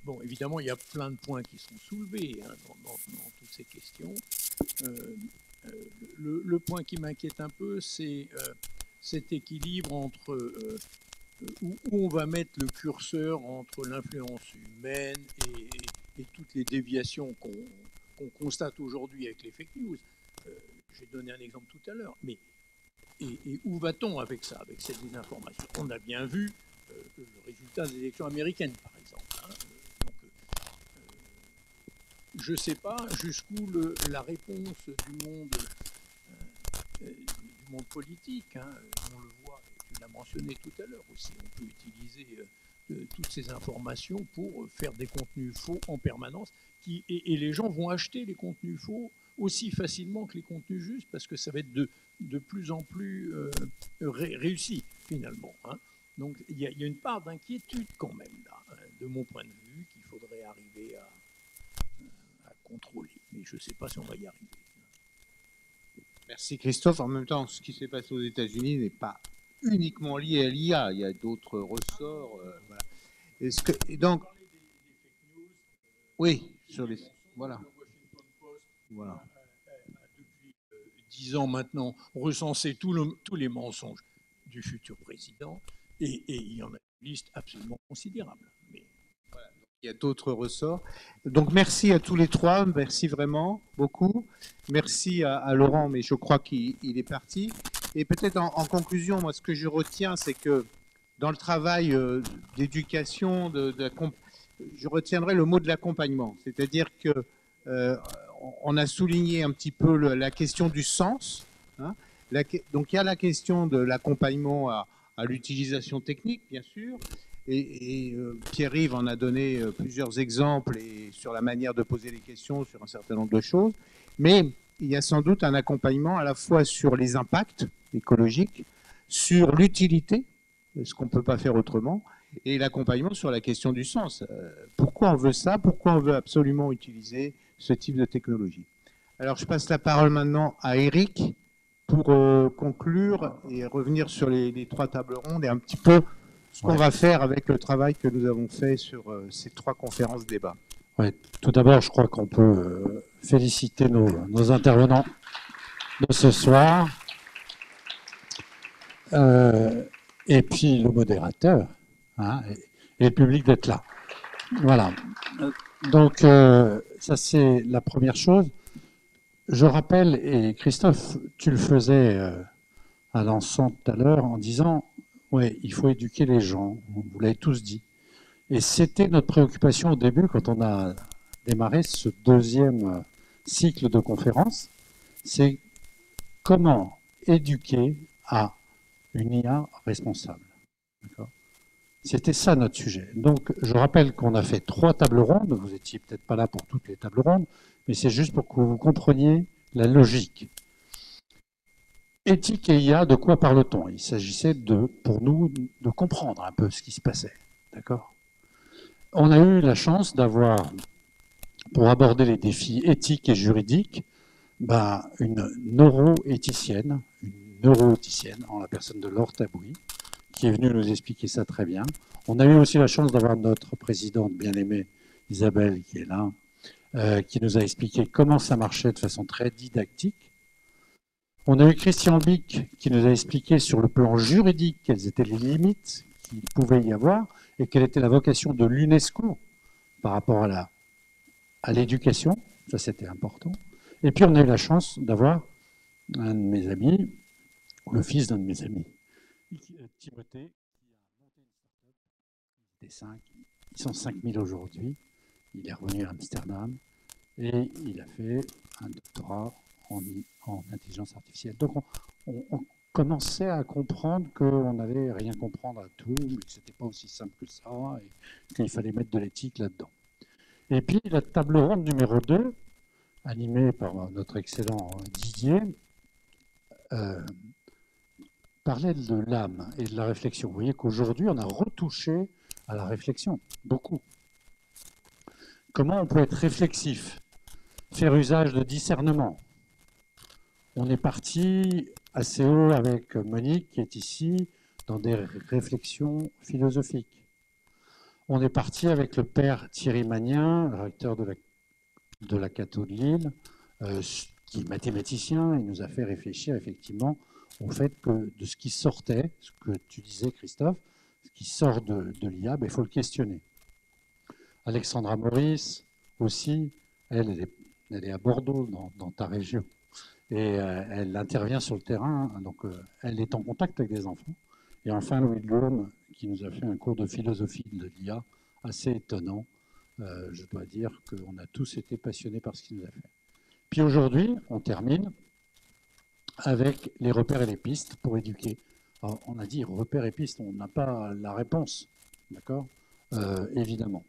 Bon, évidemment, il y a plein de points qui sont soulevés dans toutes ces questions. Le point qui m'inquiète un peu, c'est cet équilibre entre où on va mettre le curseur entre l'influence humaine et toutes les déviations qu'on constate aujourd'hui avec les fake news. J'ai donné un exemple tout à l'heure, mais et où va-t-on avec ça, avec cette désinformation? On a bien vu le résultat des élections américaines, par exemple. Hein. Donc, je ne sais pas jusqu'où la réponse du monde politique, hein, on le voit, tu l'as mentionné tout à l'heure aussi, on peut utiliser toutes ces informations pour faire des contenus faux en permanence, et les gens vont acheter les contenus faux aussi facilement que les contenus justes, parce que ça va être de plus en plus réussi, finalement. Hein. Donc il y a une part d'inquiétude quand même, là, de mon point de vue, qu'il faudrait arriver à contrôler. Mais je ne sais pas si on va y arriver. Merci Christophe. En même temps, ce qui s'est passé aux États-Unis n'est pas uniquement lié à l'IA. Il y a d'autres ressorts. Voilà. Et donc, oui, sur les... Voilà. Voilà. Depuis 10 ans maintenant, recenser tous les mensonges du futur président, et il y en a une liste absolument considérable. Mais voilà, donc Il y a d'autres ressorts. Donc merci à tous les trois, merci vraiment beaucoup. Merci à Laurent, mais je crois qu'il est parti. Et peut-être en conclusion, moi ce que je retiens, c'est que dans le travail d'éducation, je retiendrai le mot de l'accompagnement. C'est-à-dire que on a souligné un petit peu la question du sens. Hein. Donc il y a la question de l'accompagnement à l'utilisation technique, bien sûr. Et Pierre-Yves en a donné plusieurs exemples et sur la manière de poser les questions sur un certain nombre de choses. Mais il y a sans doute un accompagnement à la fois sur les impacts écologiques, sur l'utilité, ce qu'on ne peut pas faire autrement, et l'accompagnement sur la question du sens. Pourquoi on veut ça? Pourquoi on veut absolument utiliser ce type de technologie? Alors je passe la parole maintenant à Eric pour conclure et revenir sur les trois tables rondes et un petit peu ce qu'on va faire avec le travail que nous avons fait sur ces trois conférences débats. Ouais, tout d'abord, je crois qu'on peut féliciter nos intervenants de ce soir. Et puis le modérateur, hein, et le public d'être là. Voilà. Donc, ça c'est la première chose. Je rappelle, et Christophe, tu le faisais à l'ensemble tout à l'heure en disant, ouais, il faut éduquer les gens, vous l'avez tous dit. Et c'était notre préoccupation au début quand on a démarré ce deuxième cycle de conférences, c'est comment éduquer à une IA responsable. C'était ça notre sujet. Donc, je rappelle qu'on a fait 3 tables rondes. Vous étiez peut-être pas là pour toutes les tables rondes, mais c'est juste pour que vous compreniez la logique. Éthique et IA, de quoi parle-t-on? Il s'agissait pour nous de comprendre un peu ce qui se passait. D'accord? On a eu la chance d'avoir, pour aborder les défis éthiques et juridiques, une neuroéthicienne, en la personne de Laure Tabouy, qui est venue nous expliquer ça très bien. On a eu aussi la chance d'avoir notre présidente bien-aimée, Isabelle, qui est là, qui nous a expliqué comment ça marchait de façon très didactique. On a eu Christian Bic, qui nous a expliqué sur le plan juridique quelles étaient les limites qu'il pouvait y avoir et quelle était la vocation de l'UNESCO par rapport à l'éducation. Ça, c'était important. Et puis, on a eu la chance d'avoir un de mes amis, le fils d'un de mes amis, Timothée, qui a monté une start-up. Ils sont 5000 aujourd'hui. Il est revenu à Amsterdam et il a fait un doctorat en intelligence artificielle. Donc, on commençait à comprendre qu'on n'allait rien comprendre à tout, mais que ce n'était pas aussi simple que ça et qu'il fallait mettre de l'éthique là-dedans. Et puis, la table ronde numéro 2, animée par notre excellent Didier, parlait de l'âme et de la réflexion. Vous voyez qu'aujourd'hui, on a retouché à la réflexion, beaucoup. Comment on peut être réflexif, faire usage de discernement? On est parti assez haut avec Monique, qui est ici, dans des réflexions philosophiques. On est parti avec le père Thierry Magnin, le recteur de la Cato de Lille, qui est mathématicien, et nous a fait réfléchir effectivement au fait que de ce qui sortait, ce que tu disais Christophe, ce qui sort de l'IA, il faut le questionner. Alexandra Maurice aussi, elle est à Bordeaux, dans ta région, et elle intervient sur le terrain, donc elle est en contact avec des enfants. Et enfin Louis de Laume, qui nous a fait un cours de philosophie de l'IA assez étonnant. Je dois dire qu'on a tous été passionnés par ce qu'il nous a fait. Puis aujourd'hui, on termine avec les repères et les pistes pour éduquer. Alors, on a dit repères et pistes, on n'a pas la réponse, d'accord, évidemment.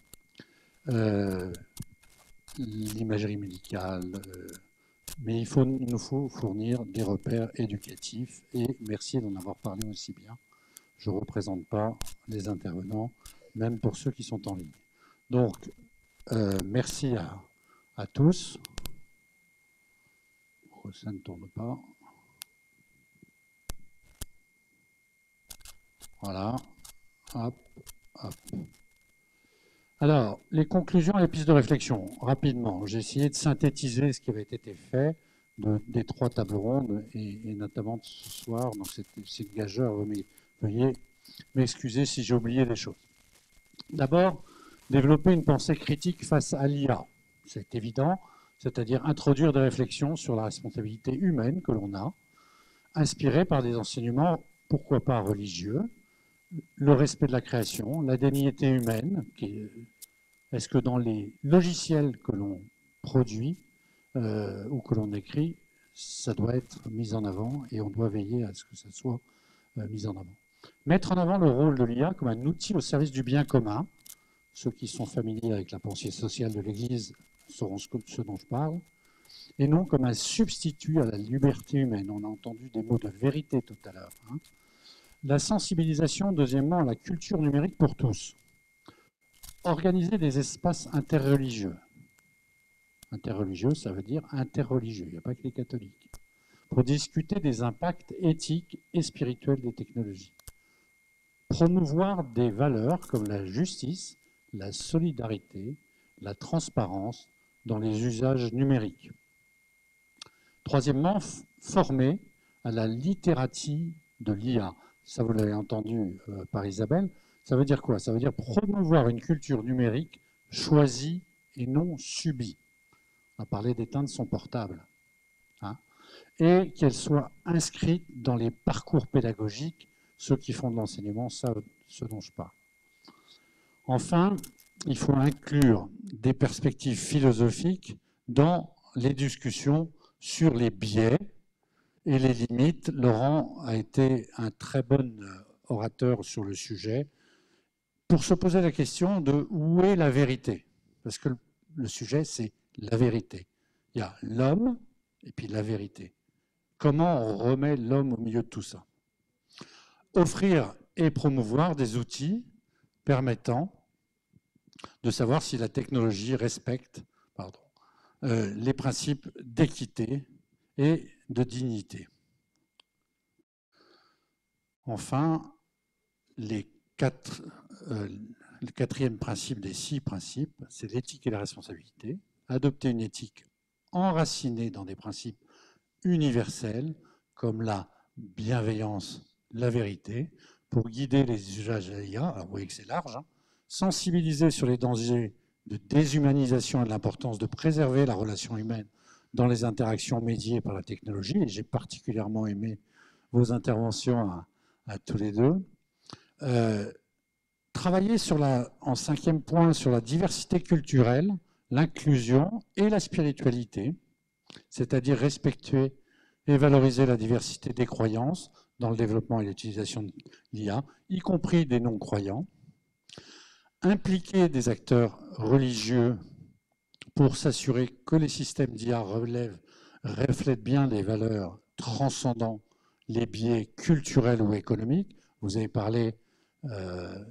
L'imagerie médicale, mais il nous faut fournir des repères éducatifs et merci d'en avoir parlé aussi bien. Je ne représente pas les intervenants, même pour ceux qui sont en ligne. Donc, merci à tous. Ça ne tourne pas. Voilà. Hop, hop. Alors, les conclusions et les pistes de réflexion. Rapidement, j'ai essayé de synthétiser ce qui avait été fait des 3 tables rondes et notamment de ce soir. Donc, c'est le gageur. Veuillez m'excuser si j'ai oublié des choses. D'abord, Développer une pensée critique face à l'IA, c'est évident, c'est-à-dire introduire des réflexions sur la responsabilité humaine que l'on a, inspirées par des enseignements, pourquoi pas religieux, le respect de la création, la dignité humaine. Est-ce que dans les logiciels que l'on produit ou que l'on écrit, ça doit être mis en avant et on doit veiller à ce que ça soit mis en avant. Mettre en avant le rôle de l'IA comme un outil au service du bien commun. Ceux qui sont familiers avec la pensée sociale de l'Église sauront ce dont je parle, et non comme un substitut à la liberté humaine. On a entendu des mots de vérité tout à l'heure. Hein. La sensibilisation, deuxièmement, à la culture numérique pour tous. Organiser des espaces interreligieux. Interreligieux, ça veut dire interreligieux, il n'y a pas que les catholiques. Pour discuter des impacts éthiques et spirituels des technologies. Promouvoir des valeurs comme la justice, la solidarité, la transparence dans les usages numériques. Troisièmement, former à la littératie de l'IA. Ça, vous l'avez entendu par Isabelle. Ça veut dire quoi? Ça veut dire promouvoir une culture numérique choisie et non subie. On a parlé d'éteindre son portable. Hein, et qu'elle soit inscrite dans les parcours pédagogiques, ceux qui font de l'enseignement savent ce dont je parle. Enfin, il faut inclure des perspectives philosophiques dans les discussions sur les biais et les limites. Laurent a été un très bon orateur sur le sujet pour se poser la question de où est la vérité. Parce que le sujet, c'est la vérité. Il y a l'homme et puis la vérité. Comment on remet l'homme au milieu de tout ça? Offrir et promouvoir des outils permettant de savoir si la technologie respecte les principes d'équité et de dignité. Enfin, le quatrième principe des 6 principes, c'est l'éthique et la responsabilité. Adopter une éthique enracinée dans des principes universels comme la bienveillance, la vérité, pour guider les usages de l'IA. Alors vous voyez que c'est large, hein. Sensibiliser sur les dangers de déshumanisation et de l'importance de préserver la relation humaine dans les interactions médiées par la technologie. Et j'ai particulièrement aimé vos interventions à tous les deux. Travailler en 5e point sur la diversité culturelle, l'inclusion et la spiritualité, c'est-à-dire respecter et valoriser la diversité des croyances dans le développement et l'utilisation de l'IA, y compris des non-croyants. Impliquer des acteurs religieux pour s'assurer que les systèmes d'IA reflètent bien les valeurs transcendant les biais culturels ou économiques. Vous avez parlé,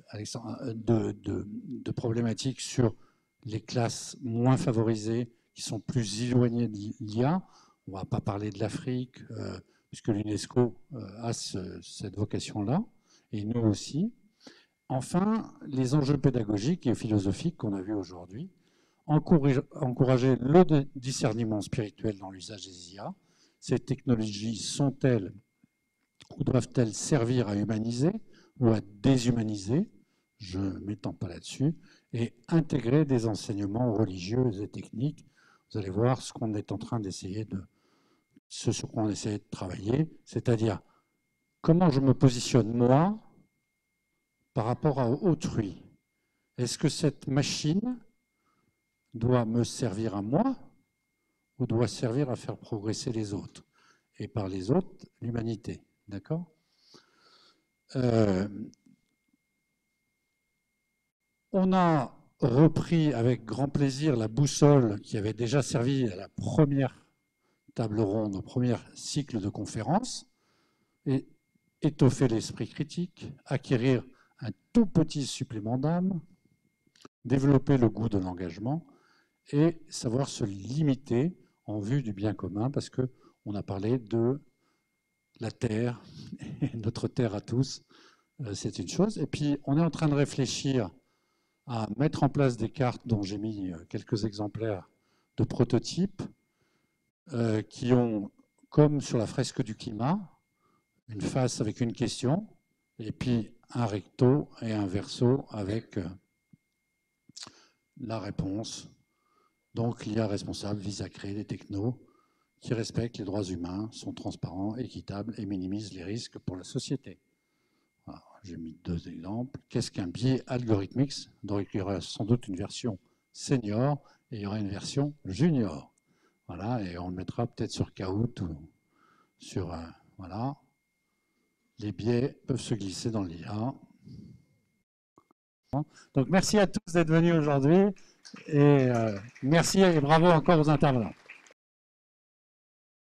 Alexandre, de problématiques sur les classes moins favorisées qui sont plus éloignées de l'IA. On ne va pas parler de l'Afrique, puisque l'UNESCO a cette vocation-là, et nous aussi. Enfin, les enjeux pédagogiques et philosophiques qu'on a vus aujourd'hui, encourager le discernement spirituel dans l'usage des IA. Ces technologies sont-elles ou doivent-elles servir à humaniser ou à déshumaniser? Je ne m'étends pas là-dessus. Et intégrer des enseignements religieux et techniques. Vous allez voir ce qu'on est en train d'essayer ce sur quoi on essaie de travailler, c'est-à-dire comment je me positionne moi par rapport à autrui. Est-ce que cette machine doit me servir à moi ou doit servir à faire progresser les autres? Et par les autres, l'humanité. D'accord? On a repris avec grand plaisir la boussole qui avait déjà servi à la première table ronde, au premier cycle de conférences, et étoffer l'esprit critique, acquérir un tout petit supplément d'âme, développer le goût de l'engagement et savoir se limiter en vue du bien commun, parce qu'on a parlé de la Terre, et notre Terre à tous, c'est une chose. Et puis, on est en train de réfléchir à mettre en place des cartes dont j'ai mis quelques exemplaires de prototypes qui ont, comme sur la fresque du climat, une face avec une question, et puis un recto et un verso avec la réponse. Donc l'IA responsable vise à créer des technos qui respectent les droits humains, sont transparents, équitables et minimisent les risques pour la société. J'ai mis 2 exemples. Qu'est-ce qu'un biais algorithmique? Donc il y aura sans doute une version senior et il y aura une version junior. Voilà, et on le mettra peut-être sur Kahoot ou sur... voilà. Les biais peuvent se glisser dans l'IA. Donc merci à tous d'être venus aujourd'hui et merci et bravo encore aux intervenants.